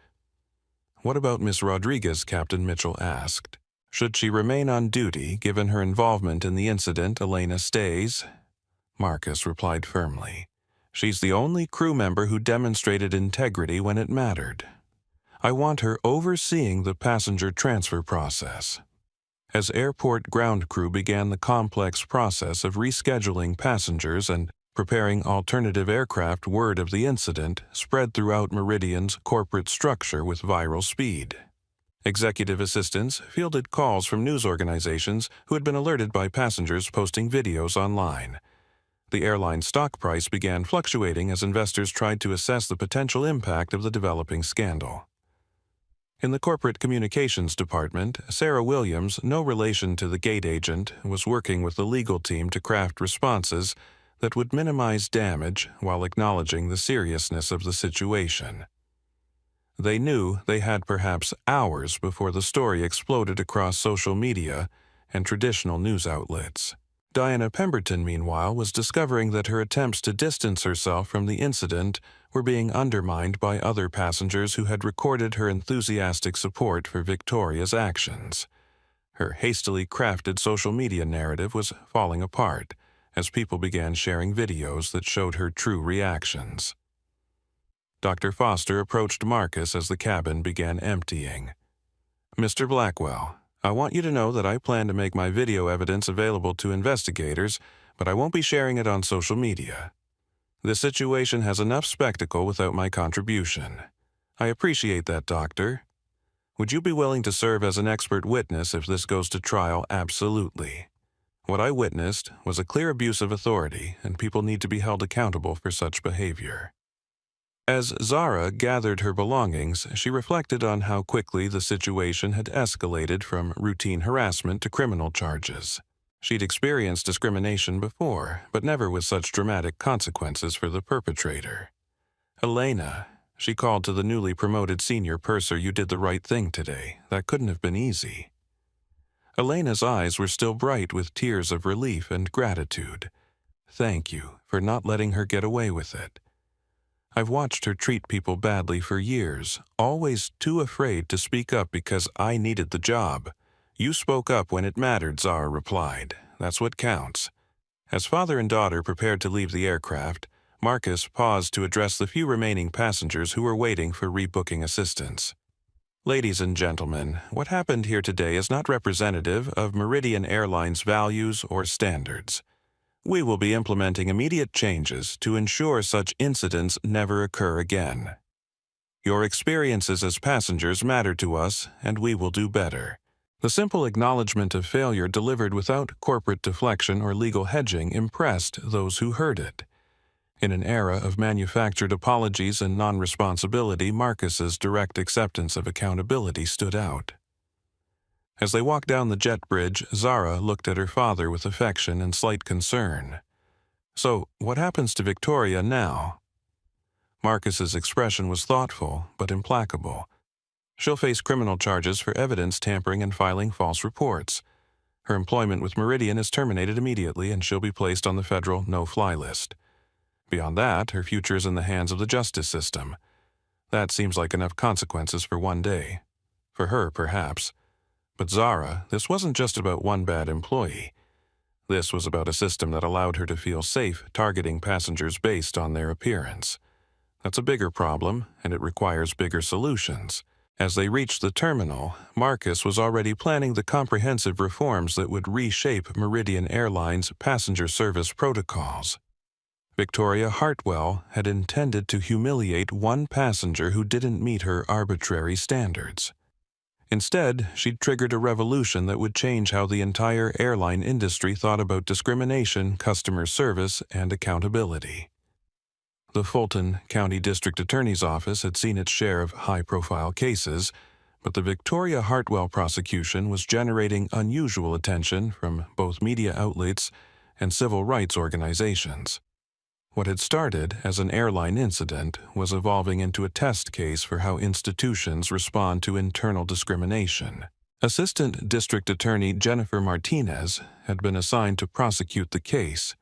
What about Miss Rodriguez? Captain Mitchell asked. Should she remain on duty, given her involvement in the incident, Elena stays? Marcus replied firmly. She's the only crew member who demonstrated integrity when it mattered. I want her overseeing the passenger transfer process. As airport ground crew began the complex process of rescheduling passengers and preparing alternative aircraft, word of the incident spread throughout Meridian's corporate structure with viral speed. Executive assistants fielded calls from news organizations who had been alerted by passengers posting videos online. The airline stock price began fluctuating as investors tried to assess the potential impact of the developing scandal. In the corporate communications department, Sarah Williams, no relation to the gate agent, was working with the legal team to craft responses that would minimize damage while acknowledging the seriousness of the situation. They knew they had perhaps hours before the story exploded across social media and traditional news outlets. Diana Pemberton, meanwhile, was discovering that her attempts to distance herself from the incident were being undermined by other passengers who had recorded her enthusiastic support for Victoria's actions. Her hastily crafted social media narrative was falling apart as people began sharing videos that showed her true reactions. Dr. Foster approached Marcus as the cabin began emptying. Mr. Blackwell, I want you to know that I plan to make my video evidence available to investigators, but I won't be sharing it on social media. This situation has enough spectacle without my contribution. I appreciate that, Doctor. Would you be willing to serve as an expert witness if this goes to trial? Absolutely. What I witnessed was a clear abuse of authority, and people need to be held accountable for such behavior. As Zara gathered her belongings, she reflected on how quickly the situation had escalated from routine harassment to criminal charges. She'd experienced discrimination before, but never with such dramatic consequences for the perpetrator. Elena, she called to the newly promoted senior purser, you did the right thing today. That couldn't have been easy. Elena's eyes were still bright with tears of relief and gratitude. Thank you for not letting her get away with it. I've watched her treat people badly for years, always too afraid to speak up because I needed the job. You spoke up when it mattered, Zara replied. That's what counts. As father and daughter prepared to leave the aircraft, Marcus paused to address the few remaining passengers who were waiting for rebooking assistance. Ladies and gentlemen, what happened here today is not representative of Meridian Airlines' values or standards. We will be implementing immediate changes to ensure such incidents never occur again. Your experiences as passengers matter to us, and we will do better. The simple acknowledgement of failure delivered without corporate deflection or legal hedging impressed those who heard it. In an era of manufactured apologies and non-responsibility, Marcus's direct acceptance of accountability stood out. As they walked down the jet bridge, Zara looked at her father with affection and slight concern. "So, what happens to Victoria now?" Marcus's expression was thoughtful, but implacable. "She'll face criminal charges for evidence tampering and filing false reports. Her employment with Meridian is terminated immediately, and she'll be placed on the federal no-fly list. Beyond that, her future is in the hands of the justice system. That seems like enough consequences for one day. For her, perhaps. But Zara, this wasn't just about one bad employee. This was about a system that allowed her to feel safe targeting passengers based on their appearance. That's a bigger problem, and it requires bigger solutions." As they reached the terminal, Marcus was already planning the comprehensive reforms that would reshape Meridian Airlines' passenger service protocols. Victoria Hartwell had intended to humiliate one passenger who didn't meet her arbitrary standards. Instead, she'd triggered a revolution that would change how the entire airline industry thought about discrimination, customer service, and accountability. The Fulton County District Attorney's Office had seen its share of high-profile cases, but the Victoria Hartwell prosecution was generating unusual attention from both media outlets and civil rights organizations. What had started as an airline incident was evolving into a test case for how institutions respond to internal discrimination. Assistant District Attorney Jennifer Martinez had been assigned to prosecute the case,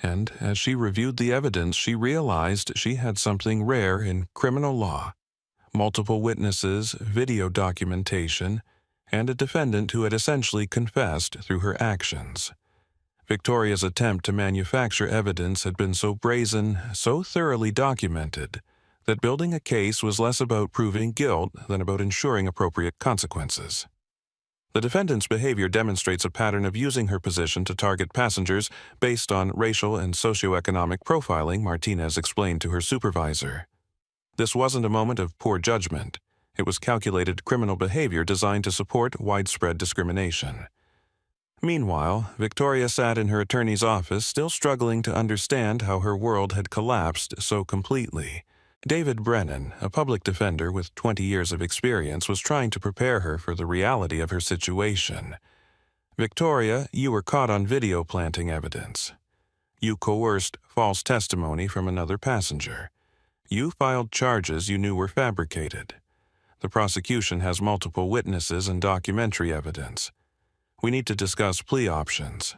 and as she reviewed the evidence, she realized she had something rare in criminal law: multiple witnesses, video documentation, and a defendant who had essentially confessed through her actions. Victoria's attempt to manufacture evidence had been so brazen, so thoroughly documented, that building a case was less about proving guilt than about ensuring appropriate consequences. The defendant's behavior demonstrates a pattern of using her position to target passengers based on racial and socioeconomic profiling, Martinez explained to her supervisor. This wasn't a moment of poor judgment. It was calculated criminal behavior designed to support widespread discrimination. Meanwhile, Victoria sat in her attorney's office, still struggling to understand how her world had collapsed so completely. David Brennan, a public defender with 20 years of experience, was trying to prepare her for the reality of her situation. "Victoria, you were caught on video planting evidence. You coerced false testimony from another passenger. You filed charges you knew were fabricated. The prosecution has multiple witnesses and documentary evidence. We need to discuss plea options.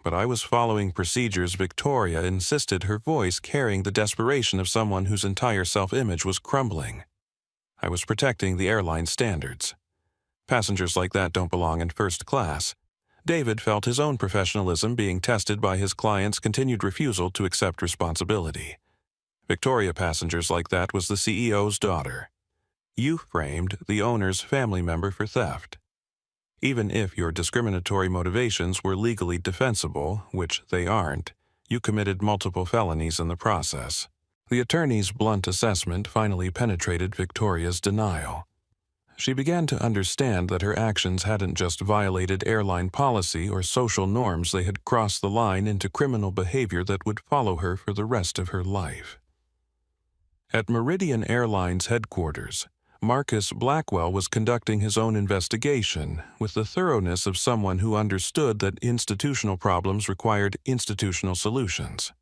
But I was following procedures." Victoria insisted, her voice carrying the desperation of someone whose entire self-image was crumbling. "I was protecting the airline standards. Passengers like that don't belong in first class." David felt his own professionalism being tested by his client's continued refusal to accept responsibility. "Victoria, passengers like that was the CEO's daughter. You framed the owner's family member for theft. Even if your discriminatory motivations were legally defensible, which they aren't, you committed multiple felonies in the process." The attorney's blunt assessment finally penetrated Victoria's denial. She began to understand that her actions hadn't just violated airline policy or social norms, they had crossed the line into criminal behavior that would follow her for the rest of her life. At Meridian Airlines headquarters, Marcus Blackwell was conducting his own investigation with the thoroughness of someone who understood that institutional problems required institutional solutions.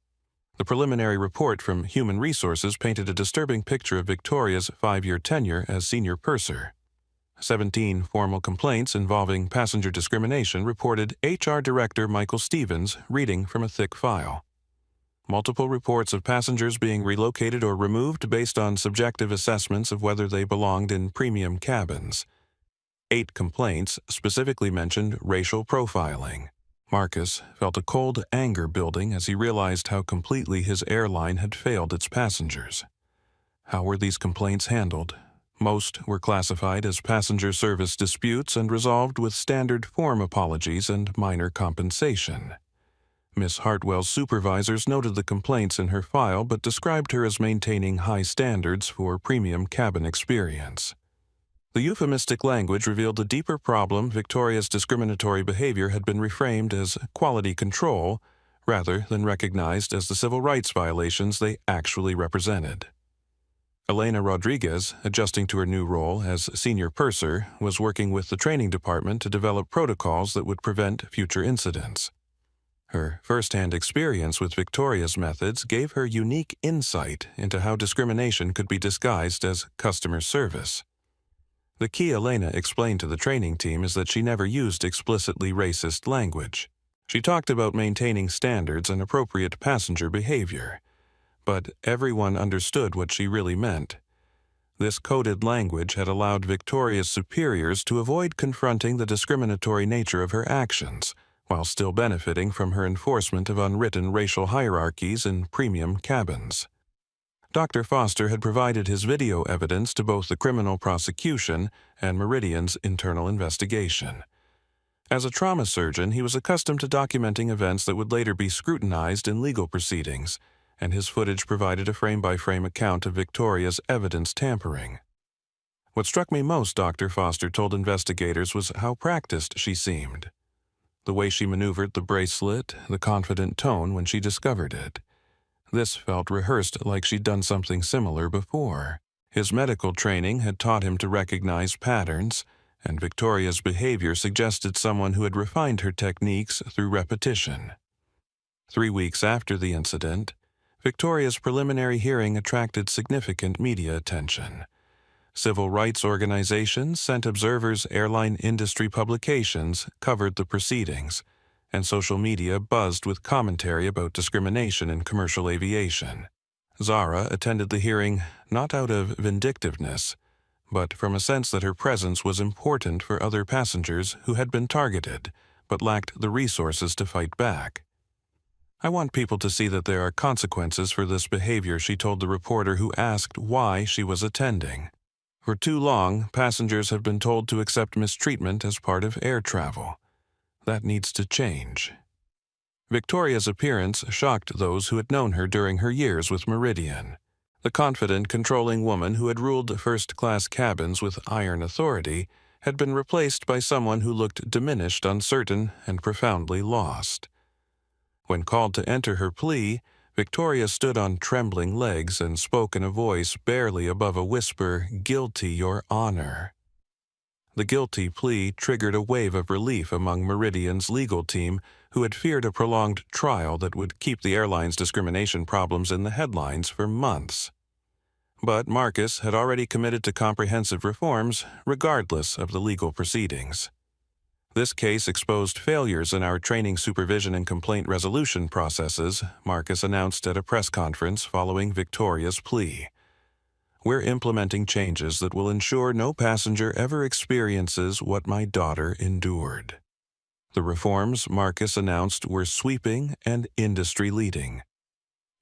The preliminary report from Human Resources painted a disturbing picture of Victoria's 5-year tenure as senior purser. 17 formal complaints involving passenger discrimination, reported HR Director Michael Stevens, reading from a thick file. Multiple reports of passengers being relocated or removed based on subjective assessments of whether they belonged in premium cabins. 8 complaints specifically mentioned racial profiling. Marcus felt a cold anger building as he realized how completely his airline had failed its passengers. How were these complaints handled? Most were classified as passenger service disputes and resolved with standard form apologies and minor compensation. Miss Hartwell's supervisors noted the complaints in her file but described her as maintaining high standards for premium cabin experience. The euphemistic language revealed a deeper problem. Victoria's discriminatory behavior had been reframed as quality control rather than recognized as the civil rights violations they actually represented. Elena Rodriguez, adjusting to her new role as senior purser, was working with the training department to develop protocols that would prevent future incidents. Her first-hand experience with Victoria's methods gave her unique insight into how discrimination could be disguised as customer service. The key Elena explained to the training team is that she never used explicitly racist language. She talked about maintaining standards and appropriate passenger behavior, but everyone understood what she really meant. This coded language had allowed Victoria's superiors to avoid confronting the discriminatory nature of her actions, while still benefiting from her enforcement of unwritten racial hierarchies in premium cabins. Dr. Foster had provided his video evidence to both the criminal prosecution and Meridian's internal investigation. As a trauma surgeon, he was accustomed to documenting events that would later be scrutinized in legal proceedings, and his footage provided a frame-by-frame account of Victoria's evidence tampering. What struck me most, Dr. Foster told investigators, was how practiced she seemed. The way she maneuvered the bracelet, the confident tone when she discovered it. This felt rehearsed, like she'd done something similar before. His medical training had taught him to recognize patterns, and Victoria's behavior suggested someone who had refined her techniques through repetition. 3 weeks after the incident, Victoria's preliminary hearing attracted significant media attention. Civil rights organizations sent observers, airline industry publications covered the proceedings, and social media buzzed with commentary about discrimination in commercial aviation. Zara attended the hearing not out of vindictiveness, but from a sense that her presence was important for other passengers who had been targeted, but lacked the resources to fight back. "I want people to see that there are consequences for this behavior," she told the reporter who asked why she was attending. "For too long, passengers have been told to accept mistreatment as part of air travel. That needs to change." Victoria's appearance shocked those who had known her during her years with Meridian. The confident, controlling woman who had ruled first-class cabins with iron authority had been replaced by someone who looked diminished, uncertain, and profoundly lost. When called to enter her plea, Victoria stood on trembling legs and spoke in a voice barely above a whisper, "Guilty, Your Honor." The guilty plea triggered a wave of relief among Meridian's legal team, who had feared a prolonged trial that would keep the airline's discrimination problems in the headlines for months. But Marcus had already committed to comprehensive reforms, regardless of the legal proceedings. "This case exposed failures in our training, supervision, and complaint resolution processes," Marcus announced at a press conference following Victoria's plea. "We're implementing changes that will ensure no passenger ever experiences what my daughter endured." The reforms Marcus announced were sweeping and industry-leading.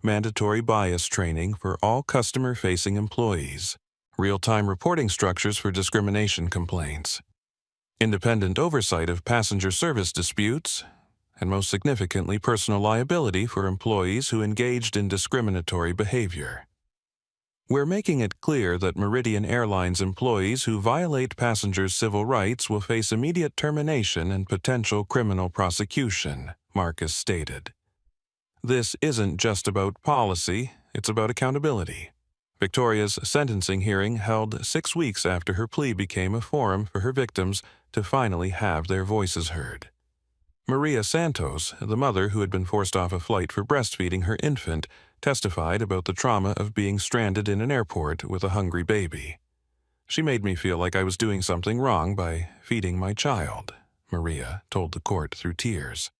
Mandatory bias training for all customer-facing employees, real-time reporting structures for discrimination complaints, independent oversight of passenger service disputes, and most significantly, personal liability for employees who engaged in discriminatory behavior. "We're making it clear that Meridian Airlines employees who violate passengers' civil rights will face immediate termination and potential criminal prosecution," Marcus stated. "This isn't just about policy, it's about accountability." Victoria's sentencing hearing held 6 weeks after her plea became a forum for her victims to finally have their voices heard. Maria Santos, the mother who had been forced off a flight for breastfeeding her infant, testified about the trauma of being stranded in an airport with a hungry baby. "She made me feel like I was doing something wrong by feeding my child," Maria told the court through tears.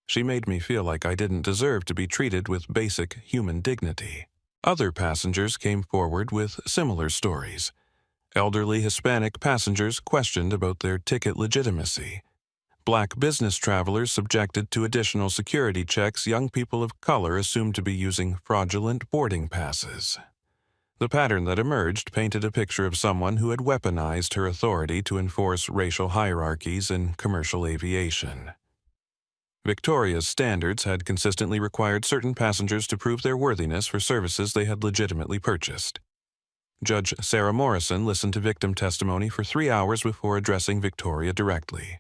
"She made me feel like I didn't deserve to be treated with basic human dignity." Other passengers came forward with similar stories. Elderly Hispanic passengers questioned about their ticket legitimacy. Black business travelers subjected to additional security checks young people of color assumed to be using fraudulent boarding passes. The pattern that emerged painted a picture of someone who had weaponized her authority to enforce racial hierarchies in commercial aviation. Victoria's standards had consistently required certain passengers to prove their worthiness for services they had legitimately purchased. Judge Sarah Morrison listened to victim testimony for 3 hours before addressing Victoria directly.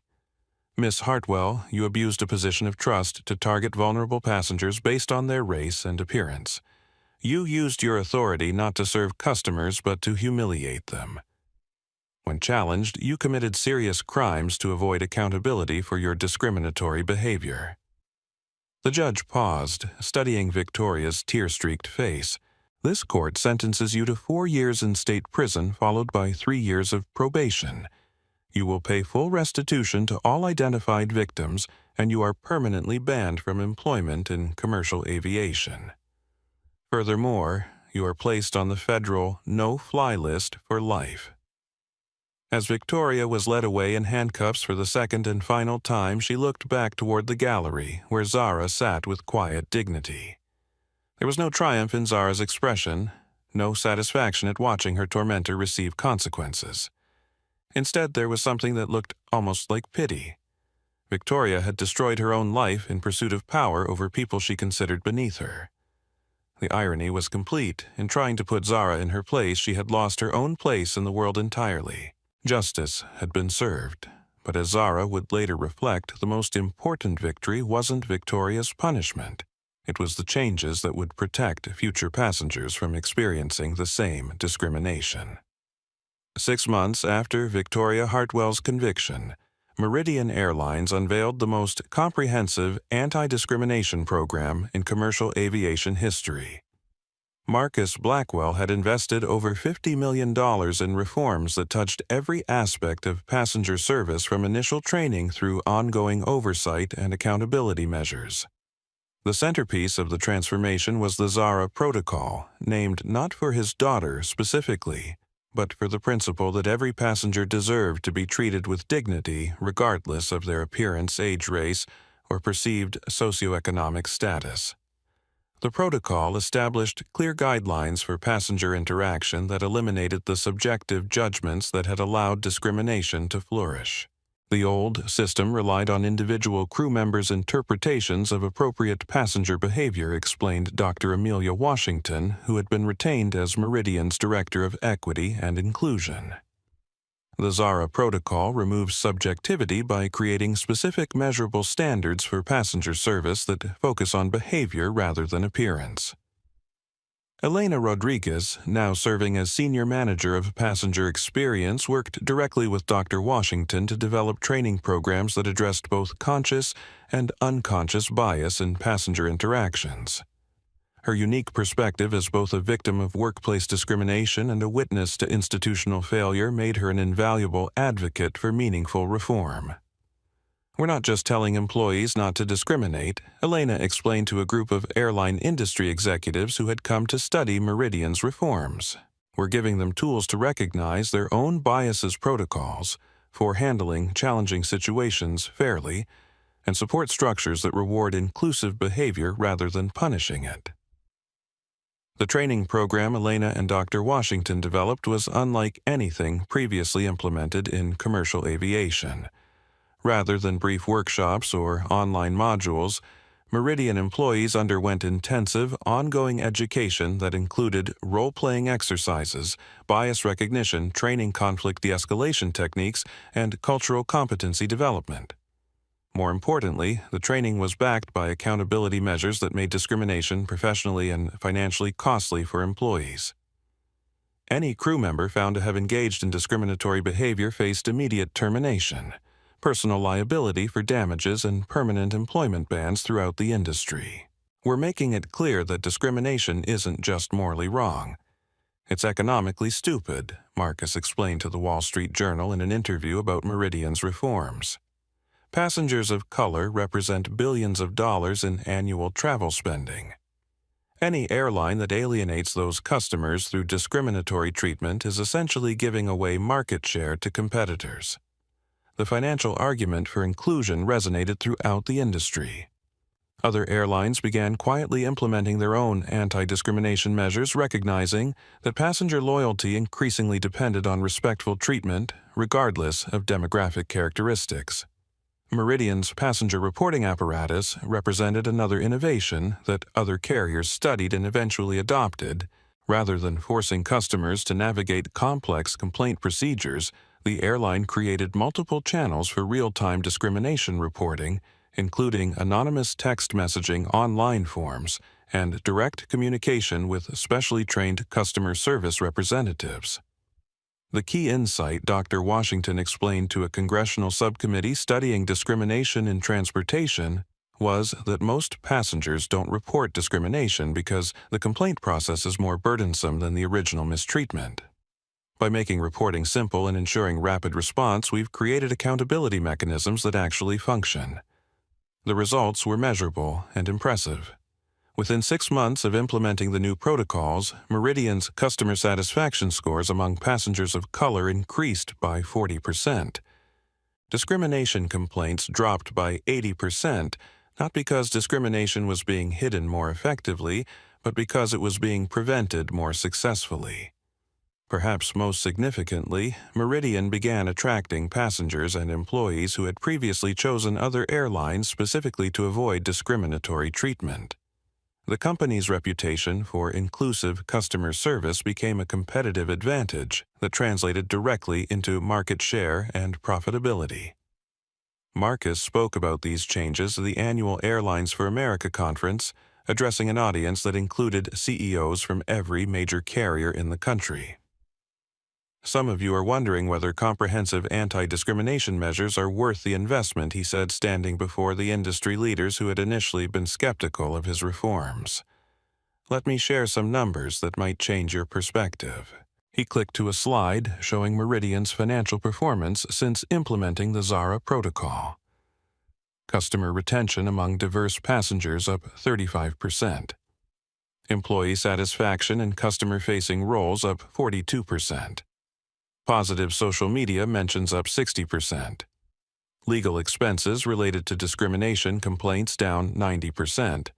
Miss Hartwell, you abused a position of trust to target vulnerable passengers based on their race and appearance. You used your authority not to serve customers but to humiliate them. When challenged, you committed serious crimes to avoid accountability for your discriminatory behavior. The judge paused, studying Victoria's tear-streaked face. This court sentences you to 4 years in state prison followed by 3 years of probation. You will pay full restitution to all identified victims, and you are permanently banned from employment in commercial aviation. Furthermore, you are placed on the federal no-fly list for life. As Victoria was led away in handcuffs for the second and final time, she looked back toward the gallery, where Zara sat with quiet dignity. There was no triumph in Zara's expression, no satisfaction at watching her tormentor receive consequences. Instead, there was something that looked almost like pity. Victoria had destroyed her own life in pursuit of power over people she considered beneath her. The irony was complete. In trying to put Zara in her place, she had lost her own place in the world entirely. Justice had been served, but as Zara would later reflect, the most important victory wasn't Victoria's punishment. It was the changes that would protect future passengers from experiencing the same discrimination. 6 months after Victoria Hartwell's conviction, Meridian Airlines unveiled the most comprehensive anti-discrimination program in commercial aviation history. Marcus Blackwell had invested over $50 million in reforms that touched every aspect of passenger service from initial training through ongoing oversight and accountability measures. The centerpiece of the transformation was the Zara Protocol, named not for his daughter specifically, but for the principle that every passenger deserved to be treated with dignity regardless of their appearance, age, race, or perceived socioeconomic status. The protocol established clear guidelines for passenger interaction that eliminated the subjective judgments that had allowed discrimination to flourish. The old system relied on individual crew members' interpretations of appropriate passenger behavior, explained Dr. Amelia Washington, who had been retained as Meridian's Director of Equity and Inclusion. The Zara Protocol removes subjectivity by creating specific measurable standards for passenger service that focus on behavior rather than appearance. Elena Rodriguez, now serving as Senior Manager of Passenger Experience, worked directly with Dr. Washington to develop training programs that addressed both conscious and unconscious bias in passenger interactions. Her unique perspective as both a victim of workplace discrimination and a witness to institutional failure made her an invaluable advocate for meaningful reform. "We're not just telling employees not to discriminate," Elena explained to a group of airline industry executives who had come to study Meridian's reforms. "We're giving them tools to recognize their own biases protocols for handling challenging situations fairly and support structures that reward inclusive behavior rather than punishing it." The training program Elena and Dr. Washington developed was unlike anything previously implemented in commercial aviation. Rather than brief workshops or online modules, Meridian employees underwent intensive, ongoing education that included role-playing exercises, bias recognition, training conflict de-escalation techniques, and cultural competency development. More importantly, the training was backed by accountability measures that made discrimination professionally and financially costly for employees. Any crew member found to have engaged in discriminatory behavior faced immediate termination, personal liability for damages, and permanent employment bans throughout the industry. "We're making it clear that discrimination isn't just morally wrong. It's economically stupid," Marcus explained to the Wall Street Journal in an interview about Meridian's reforms. "Passengers of color represent billions of dollars in annual travel spending. Any airline that alienates those customers through discriminatory treatment is essentially giving away market share to competitors." The financial argument for inclusion resonated throughout the industry. Other airlines began quietly implementing their own anti-discrimination measures, recognizing that passenger loyalty increasingly depended on respectful treatment, regardless of demographic characteristics. Meridian's passenger reporting apparatus represented another innovation that other carriers studied and eventually adopted. Rather than forcing customers to navigate complex complaint procedures, The airline created multiple channels for real-time discrimination reporting, including anonymous text messaging online forms and direct communication with specially trained customer service representatives. The key insight Dr. Washington explained to a congressional subcommittee studying discrimination in transportation was that most passengers don't report discrimination because the complaint process is more burdensome than the original mistreatment. By making reporting simple and ensuring rapid response, we've created accountability mechanisms that actually function. The results were measurable and impressive. Within 6 months of implementing the new protocols, Meridian's customer satisfaction scores among passengers of color increased by 40%. Discrimination complaints dropped by 80%, not because discrimination was being hidden more effectively, but because it was being prevented more successfully. Perhaps most significantly, Meridian began attracting passengers and employees who had previously chosen other airlines specifically to avoid discriminatory treatment. The company's reputation for inclusive customer service became a competitive advantage that translated directly into market share and profitability. Marcus spoke about these changes at the annual Airlines for America conference, addressing an audience that included CEOs from every major carrier in the country. Some of you are wondering whether comprehensive anti-discrimination measures are worth the investment, he said, standing before the industry leaders who had initially been skeptical of his reforms. Let me share some numbers that might change your perspective. He clicked to a slide showing Meridian's financial performance since implementing the Zara protocol. Customer retention among diverse passengers up 35%. Employee satisfaction in customer-facing roles up 42%. Positive social media mentions up 60%. Legal expenses related to discrimination complaints down 90%.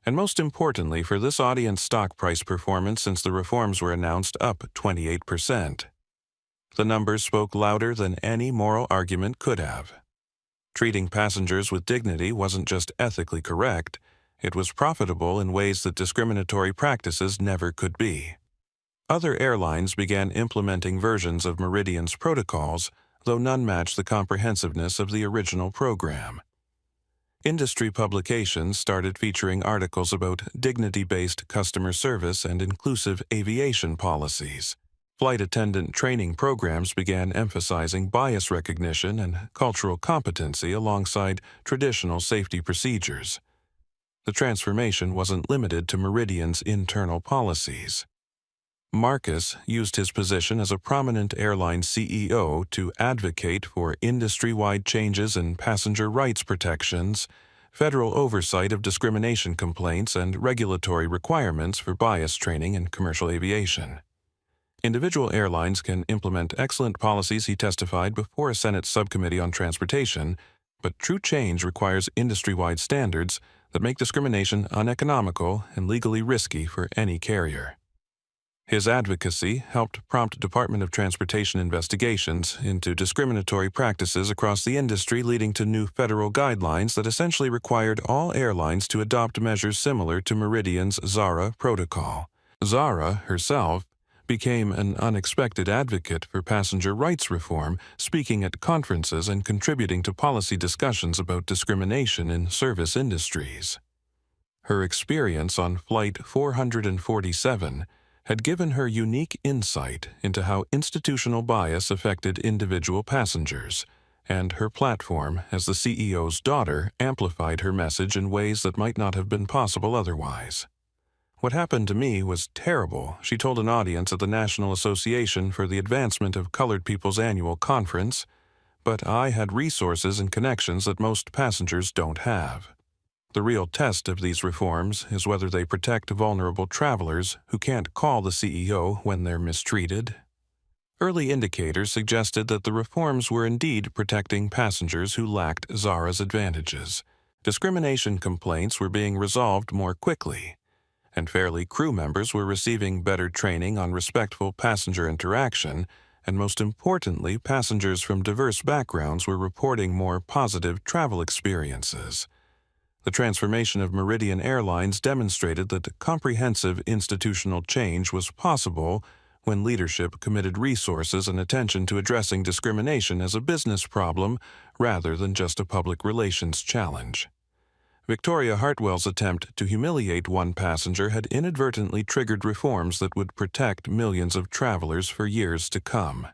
And most importantly for this audience, stock price performance since the reforms were announced up 28%. The numbers spoke louder than any moral argument could have. Treating passengers with dignity wasn't just ethically correct, it was profitable in ways that discriminatory practices never could be. Other airlines began implementing versions of Meridian's protocols, though none matched the comprehensiveness of the original program. Industry publications started featuring articles about dignity-based customer service and inclusive aviation policies. Flight attendant training programs began emphasizing bias recognition and cultural competency alongside traditional safety procedures. The transformation wasn't limited to Meridian's internal policies. Marcus used his position as a prominent airline CEO to advocate for industry-wide changes in passenger rights protections, federal oversight of discrimination complaints, and regulatory requirements for bias training in commercial aviation. Individual airlines can implement excellent policies, he testified before a Senate subcommittee on transportation, but true change requires industry-wide standards that make discrimination uneconomical and legally risky for any carrier. His advocacy helped prompt Department of Transportation investigations into discriminatory practices across the industry, leading to new federal guidelines that essentially required all airlines to adopt measures similar to Meridian's Zara protocol. Zara herself became an unexpected advocate for passenger rights reform, speaking at conferences and contributing to policy discussions about discrimination in service industries. Her experience on Flight 447 had given her unique insight into how institutional bias affected individual passengers, and her platform as the CEO's daughter amplified her message in ways that might not have been possible otherwise. What happened to me was terrible, she told an audience at the National Association for the Advancement of Colored People's annual conference, but I had resources and connections that most passengers don't have. The real test of these reforms is whether they protect vulnerable travelers who can't call the CEO when they're mistreated. Early indicators suggested that the reforms were indeed protecting passengers who lacked Zara's advantages. Discrimination complaints were being resolved more quickly, and fairly crew members were receiving better training on respectful passenger interaction, and most importantly, passengers from diverse backgrounds were reporting more positive travel experiences. The transformation of Meridian Airlines demonstrated that comprehensive institutional change was possible when leadership committed resources and attention to addressing discrimination as a business problem rather than just a public relations challenge. Victoria Hartwell's attempt to humiliate one passenger had inadvertently triggered reforms that would protect millions of travelers for years to come.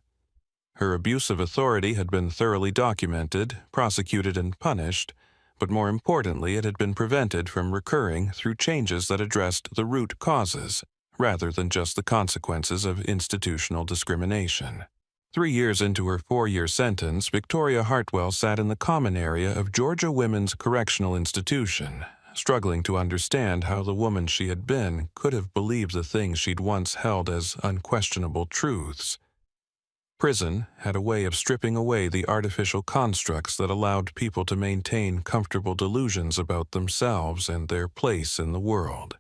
Her abuse of authority had been thoroughly documented, prosecuted, and punished, but more importantly, it had been prevented from recurring through changes that addressed the root causes, rather than just the consequences of institutional discrimination. 3 years into her 4-year sentence, Victoria Hartwell sat in the common area of Georgia Women's Correctional Institution, struggling to understand how the woman she had been could have believed the things she'd once held as unquestionable truths. Prison had a way of stripping away the artificial constructs that allowed people to maintain comfortable delusions about themselves and their place in the world.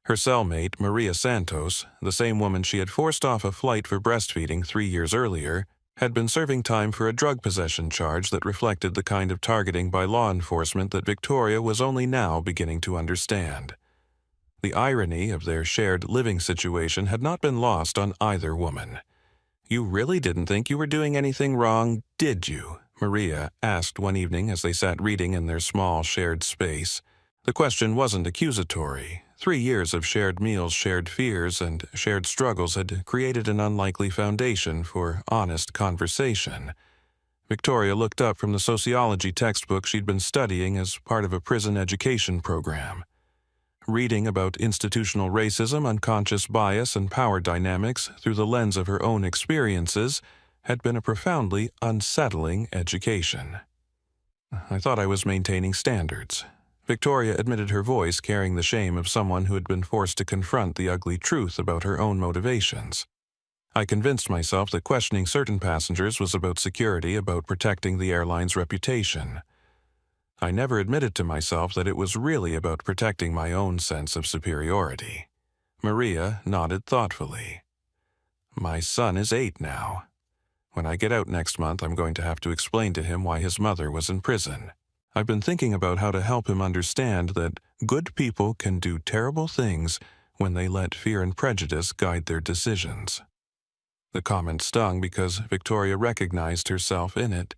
Her cellmate, Maria Santos, the same woman she had forced off a flight for breastfeeding 3 years earlier, had been serving time for a drug possession charge that reflected the kind of targeting by law enforcement that Victoria was only now beginning to understand. The irony of their shared living situation had not been lost on either woman. "You really didn't think you were doing anything wrong, did you?" Maria asked one evening as they sat reading in their small shared space. The question wasn't accusatory. 3 years of shared meals, shared fears, and shared struggles had created an unlikely foundation for honest conversation. Victoria looked up from the sociology textbook she'd been studying as part of a prison education program. Reading about institutional racism, unconscious bias, and power dynamics through the lens of her own experiences had been a profoundly unsettling education. "I thought I was maintaining standards." Victoria admitted, her voice carrying the shame of someone who had been forced to confront the ugly truth about her own motivations. "I convinced myself that questioning certain passengers was about security, about protecting the airline's reputation. I never admitted to myself that it was really about protecting my own sense of superiority." Maria nodded thoughtfully. "My son is 8 now. When I get out next month, I'm going to have to explain to him why his mother was in prison. I've been thinking about how to help him understand that good people can do terrible things when they let fear and prejudice guide their decisions." The comment stung because Victoria recognized herself in it.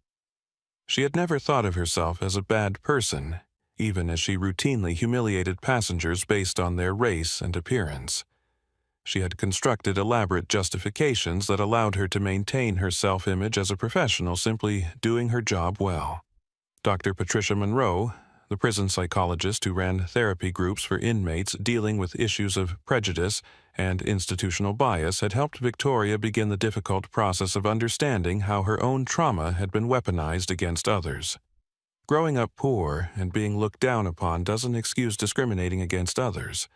She had never thought of herself as a bad person, even as she routinely humiliated passengers based on their race and appearance. She had constructed elaborate justifications that allowed her to maintain her self-image as a professional, simply doing her job well. Dr. Patricia Monroe, the prison psychologist who ran therapy groups for inmates dealing with issues of prejudice and institutional bias, had helped Victoria begin the difficult process of understanding how her own trauma had been weaponized against others. Growing up poor and being looked down upon doesn't excuse discriminating against others,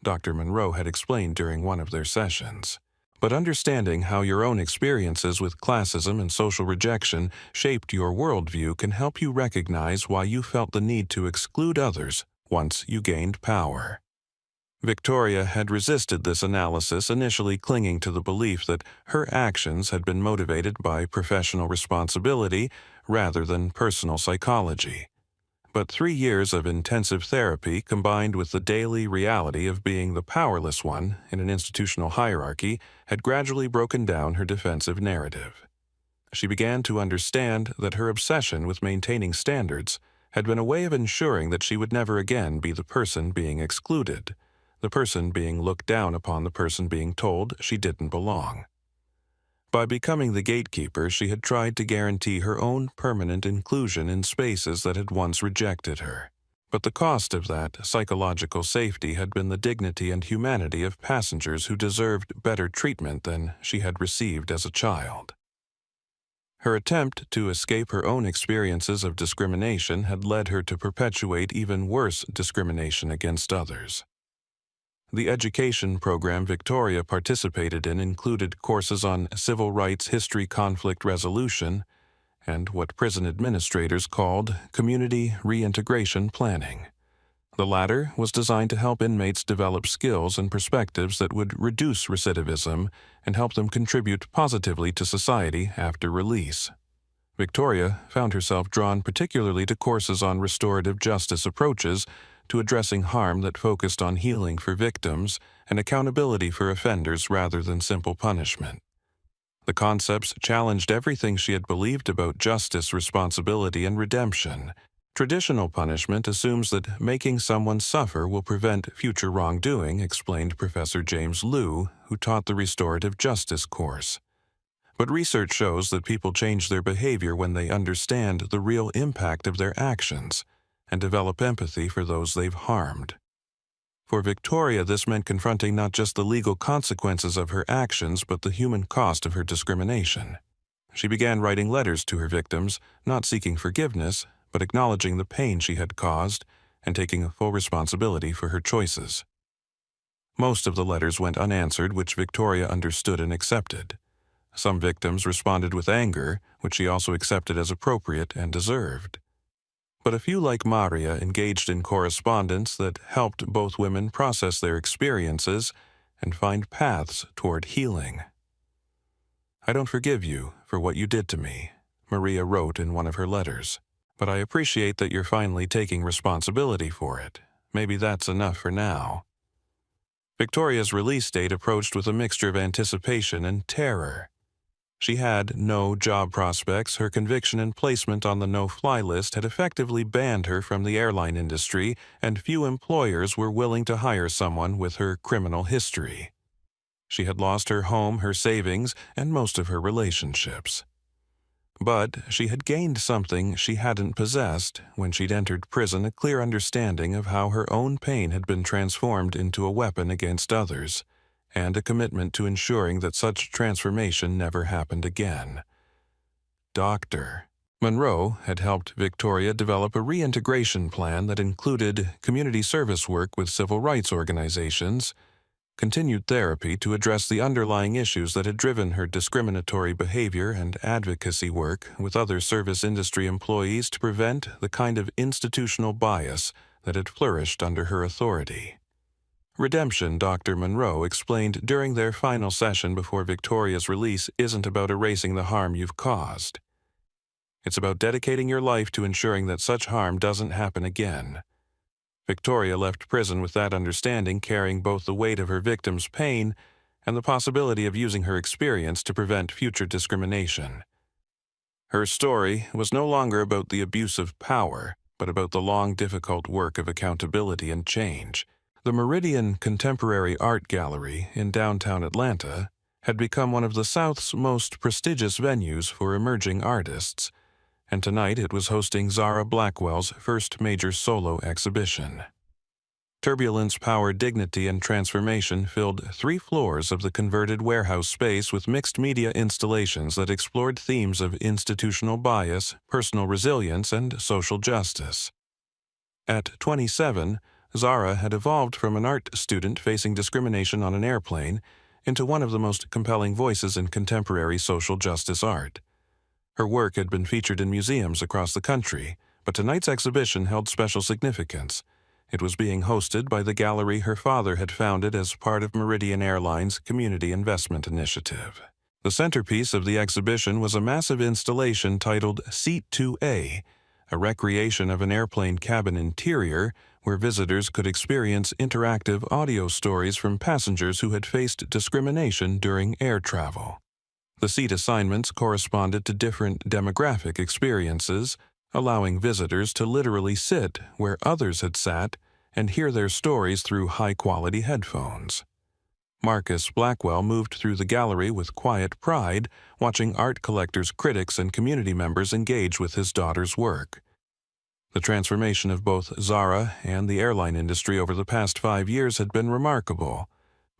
Dr. Monroe had explained during one of their sessions. But understanding how your own experiences with classism and social rejection shaped your worldview can help you recognize why you felt the need to exclude others once you gained power. Victoria had resisted this analysis, initially clinging to the belief that her actions had been motivated by professional responsibility rather than personal psychology. But 3 years of intensive therapy, combined with the daily reality of being the powerless one in an institutional hierarchy, had gradually broken down her defensive narrative. She began to understand that her obsession with maintaining standards had been a way of ensuring that she would never again be the person being excluded, the person being looked down upon, the person being told she didn't belong. By becoming the gatekeeper, she had tried to guarantee her own permanent inclusion in spaces that had once rejected her. But the cost of that psychological safety had been the dignity and humanity of passengers who deserved better treatment than she had received as a child. Her attempt to escape her own experiences of discrimination had led her to perpetuate even worse discrimination against others. The education program Victoria participated in included courses on civil rights history, conflict resolution, and what prison administrators called community reintegration planning. The latter was designed to help inmates develop skills and perspectives that would reduce recidivism and help them contribute positively to society after release. Victoria found herself drawn particularly to courses on restorative justice approaches to addressing harm that focused on healing for victims and accountability for offenders rather than simple punishment. The concepts challenged everything she had believed about justice, responsibility, and redemption. Traditional punishment assumes that making someone suffer will prevent future wrongdoing, explained Professor James Liu, who taught the restorative justice course. But research shows that people change their behavior when they understand the real impact of their actions and develop empathy for those they've harmed. For Victoria, this meant confronting not just the legal consequences of her actions, but the human cost of her discrimination. She began writing letters to her victims, not seeking forgiveness, but acknowledging the pain she had caused and taking full responsibility for her choices. Most of the letters went unanswered, which Victoria understood and accepted. Some victims responded with anger, which she also accepted as appropriate and deserved. But a few, like Maria, engaged in correspondence that helped both women process their experiences and find paths toward healing. "I don't forgive you for what you did to me," Maria wrote in one of her letters, "but I appreciate that you're finally taking responsibility for it. Maybe that's enough for now." Victoria's release date approached with a mixture of anticipation and terror. She had no job prospects. Her conviction and placement on the no-fly list had effectively banned her from the airline industry, and few employers were willing to hire someone with her criminal history. She had lost her home, her savings, and most of her relationships. But she had gained something she hadn't possessed when she'd entered prison: a clear understanding of how her own pain had been transformed into a weapon against others, and a commitment to ensuring that such transformation never happened again. Dr. Monroe had helped Victoria develop a reintegration plan that included community service work with civil rights organizations, continued therapy to address the underlying issues that had driven her discriminatory behavior, and advocacy work with other service industry employees to prevent the kind of institutional bias that had flourished under her authority. Redemption, Dr. Monroe explained during their final session before Victoria's release, isn't about erasing the harm you've caused. It's about dedicating your life to ensuring that such harm doesn't happen again. Victoria left prison with that understanding, carrying both the weight of her victim's pain and the possibility of using her experience to prevent future discrimination. Her story was no longer about the abuse of power, but about the long, difficult work of accountability and change. The Meridian Contemporary Art Gallery in downtown Atlanta had become one of the South's most prestigious venues for emerging artists, and tonight it was hosting Zara Blackwell's first major solo exhibition. Turbulence, power, dignity, and transformation filled 3 floors of the converted warehouse space with mixed media installations that explored themes of institutional bias, personal resilience, and social justice. At 27, Zara had evolved from an art student facing discrimination on an airplane into one of the most compelling voices in contemporary social justice art. Her work had been featured in museums across the country, but tonight's exhibition held special significance. It was being hosted by the gallery her father had founded as part of Meridian Airlines' Community Investment Initiative. The centerpiece of the exhibition was a massive installation titled Seat 2A, a recreation of an airplane cabin interior where visitors could experience interactive audio stories from passengers who had faced discrimination during air travel. The seat assignments corresponded to different demographic experiences, allowing visitors to literally sit where others had sat and hear their stories through high-quality headphones. Marcus Blackwell moved through the gallery with quiet pride, watching art collectors, critics, and community members engage with his daughter's work. The transformation of both Zara and the airline industry over the past 5 years had been remarkable,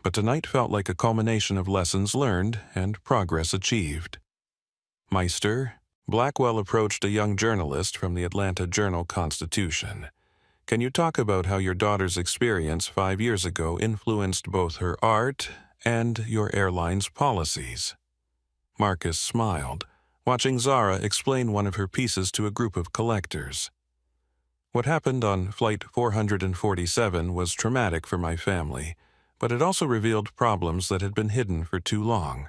but tonight felt like a culmination of lessons learned and progress achieved. Meister, Blackwell approached a young journalist from the Atlanta Journal-Constitution. "Can you talk about how your daughter's experience 5 years ago influenced both her art and your airline's policies?" Marcus smiled, watching Zara explain one of her pieces to a group of collectors. "What happened on Flight 447 was traumatic for my family, but it also revealed problems that had been hidden for too long.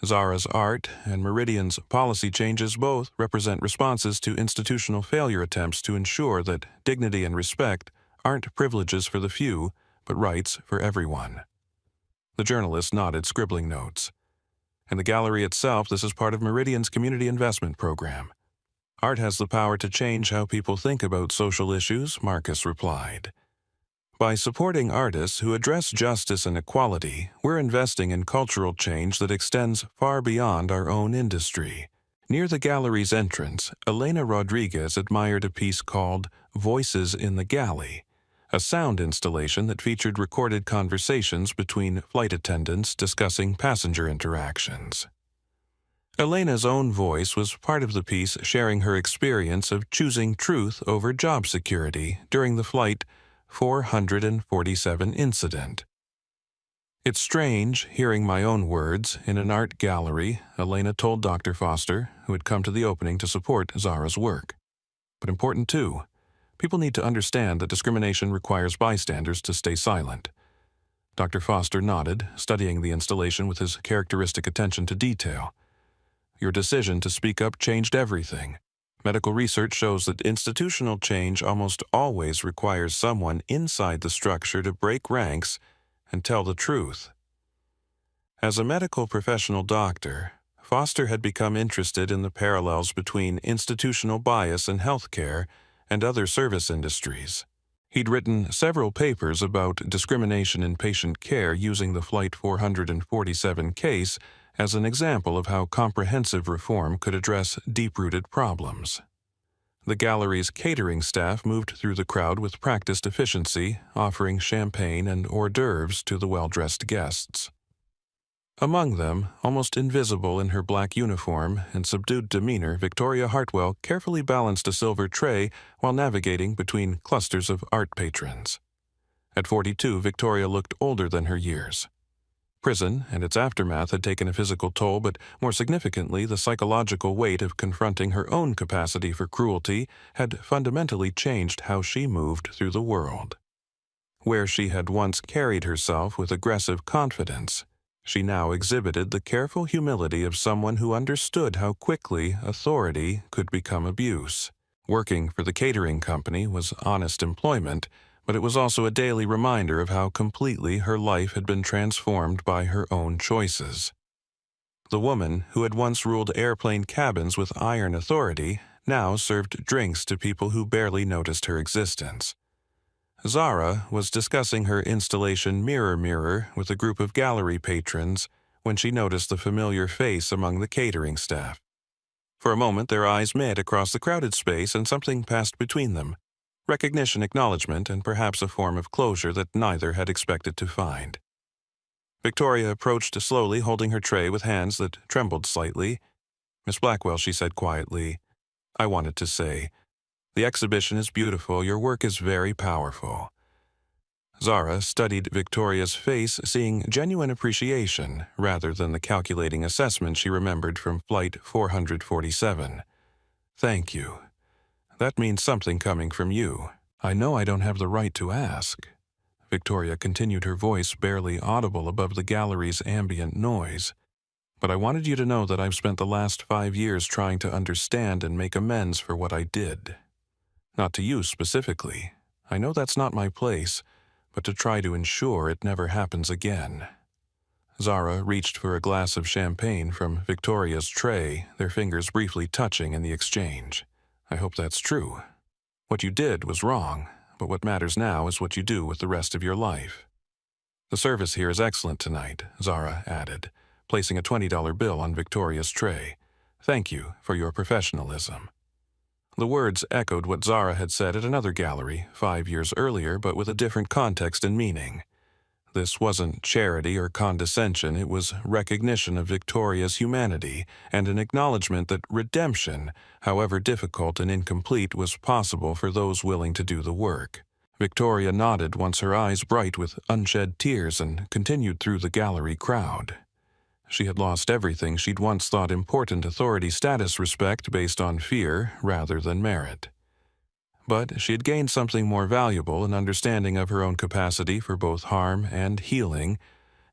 Zara's art and Meridian's policy changes both represent responses to institutional failure attempts to ensure that dignity and respect aren't privileges for the few, but rights for everyone. The journalist nodded, scribbling notes. In the gallery itself, this is part of Meridian's community investment program. Art has the power to change how people think about social issues, Marcus replied. By supporting artists who address justice and equality, we're investing in cultural change that extends far beyond our own industry. Near the gallery's entrance, Elena Rodriguez admired a piece called Voices in the Galley, a sound installation that featured recorded conversations between flight attendants discussing passenger interactions. Elena's own voice was part of the piece, sharing her experience of choosing truth over job security during the Flight 447 incident. It's strange hearing my own words in an art gallery, Elena told Dr. Foster, who had come to the opening to support Zara's work. But important too. People need to understand that discrimination requires bystanders to stay silent. Dr. Foster nodded, studying the installation with his characteristic attention to detail. Your decision to speak up changed everything. Medical research shows that institutional change almost always requires someone inside the structure to break ranks and tell the truth. As a medical professional doctor, Foster had become interested in the parallels between institutional bias in healthcare and other service industries. He'd written several papers about discrimination in patient care using the Flight 447 case as an example of how comprehensive reform could address deep-rooted problems. The gallery's catering staff moved through the crowd with practiced efficiency, offering champagne and hors d'oeuvres to the well-dressed guests. Among them, almost invisible in her black uniform and subdued demeanor, Victoria Hartwell carefully balanced a silver tray while navigating between clusters of art patrons. At 42, Victoria looked older than her years. Prison and its aftermath had taken a physical toll, but more significantly, the psychological weight of confronting her own capacity for cruelty had fundamentally changed how she moved through the world. Where she had once carried herself with aggressive confidence, she now exhibited the careful humility of someone who understood how quickly authority could become abuse. Working for the catering company was honest employment, but it was also a daily reminder of how completely her life had been transformed by her own choices. The woman who had once ruled airplane cabins with iron authority now served drinks to people who barely noticed her existence. Zara was discussing her installation Mirror Mirror with a group of gallery patrons when she noticed the familiar face among the catering staff. For a moment, their eyes met across the crowded space and something passed between them. Recognition, acknowledgement, and perhaps a form of closure that neither had expected to find. Victoria approached slowly, holding her tray with hands that trembled slightly. "Miss Blackwell," she said quietly, "I wanted to say, the exhibition is beautiful, your work is very powerful." Zara studied Victoria's face, seeing genuine appreciation rather than the calculating assessment she remembered from Flight 447. "Thank you. That means something coming from you. I know I don't have the right to ask." Victoria continued, her voice barely audible above the gallery's ambient noise. "But I wanted you to know that I've spent the last 5 years trying to understand and make amends for what I did. Not to you specifically. I know that's not my place, but to try to ensure it never happens again." Zara reached for a glass of champagne from Victoria's tray, their fingers briefly touching in the exchange. "I hope that's true. What you did was wrong, but what matters now is what you do with the rest of your life." "The service here is excellent tonight," Zara added, placing a $20 bill on Victoria's tray. "Thank you for your professionalism." The words echoed what Zara had said at another gallery 5 years earlier, but with a different context and meaning. This wasn't charity or condescension, it was recognition of Victoria's humanity and an acknowledgement that redemption, however difficult and incomplete, was possible for those willing to do the work. Victoria nodded, once her eyes bright with unshed tears, and continued through the gallery crowd. She had lost everything she'd once thought important: authority, status, respect based on fear rather than merit. But she had gained something more valuable, an understanding of her own capacity for both harm and healing,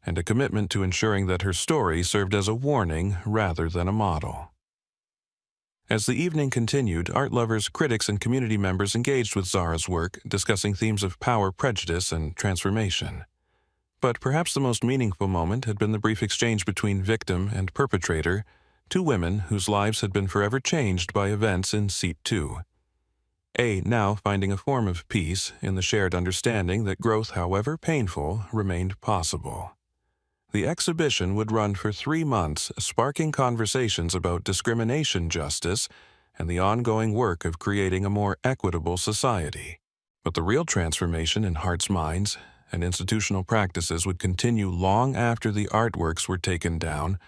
and a commitment to ensuring that her story served as a warning rather than a model. As the evening continued, art lovers, critics, and community members engaged with Zara's work, discussing themes of power, prejudice, and transformation. But perhaps the most meaningful moment had been the brief exchange between victim and perpetrator, two women whose lives had been forever changed by events in Seat 2. A now finding a form of peace in the shared understanding that growth, however painful, remained possible. The exhibition would run for 3 months, sparking conversations about discrimination justice and the ongoing work of creating a more equitable society. But the real transformation in hearts' minds and institutional practices would continue long after the artworks were taken down,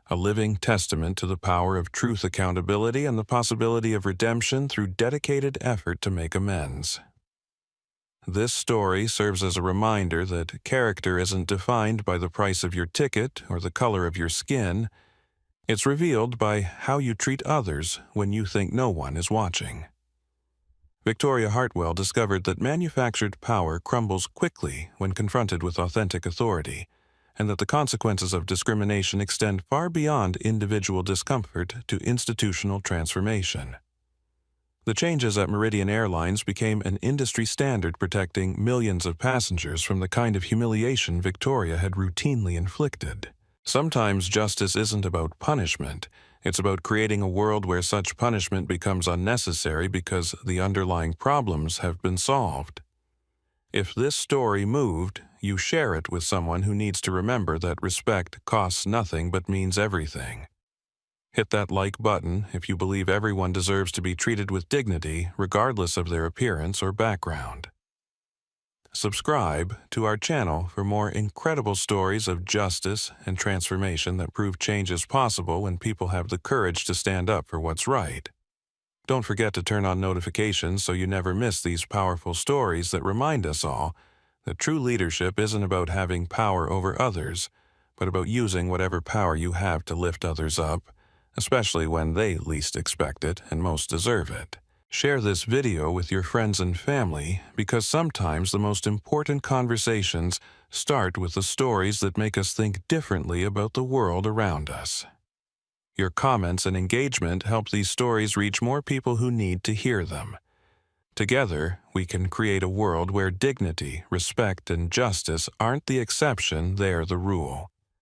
a living testament to the power of truth, accountability, and the possibility of redemption through dedicated effort to make amends. This story serves as a reminder that character isn't defined by the price of your ticket or the color of your skin. It's revealed by how you treat others when you think no one is watching. Victoria Hartwell discovered that manufactured power crumbles quickly when confronted with authentic authority, and that the consequences of discrimination extend far beyond individual discomfort to institutional transformation. The changes at Meridian Airlines became an industry standard, protecting millions of passengers from the kind of humiliation Victoria had routinely inflicted. Sometimes justice isn't about punishment. It's about creating a world where such punishment becomes unnecessary because the underlying problems have been solved. If this story moved, you share it with someone who needs to remember that respect costs nothing but means everything. Hit that like button if you believe everyone deserves to be treated with dignity, regardless of their appearance or background. Subscribe to our channel for more incredible stories of justice and transformation that prove change is possible when people have the courage to stand up for what's right. Don't forget to turn on notifications so you never miss these powerful stories that remind us all that true leadership isn't about having power over others, but about using whatever power you have to lift others up, especially when they least expect it and most deserve it. Share this video with your friends and family, because sometimes the most important conversations start with the stories that make us think differently about the world around us. Your comments and engagement help these stories reach more people who need to hear them. Together, we can create a world where dignity, respect, and justice aren't the exception, they're the rule.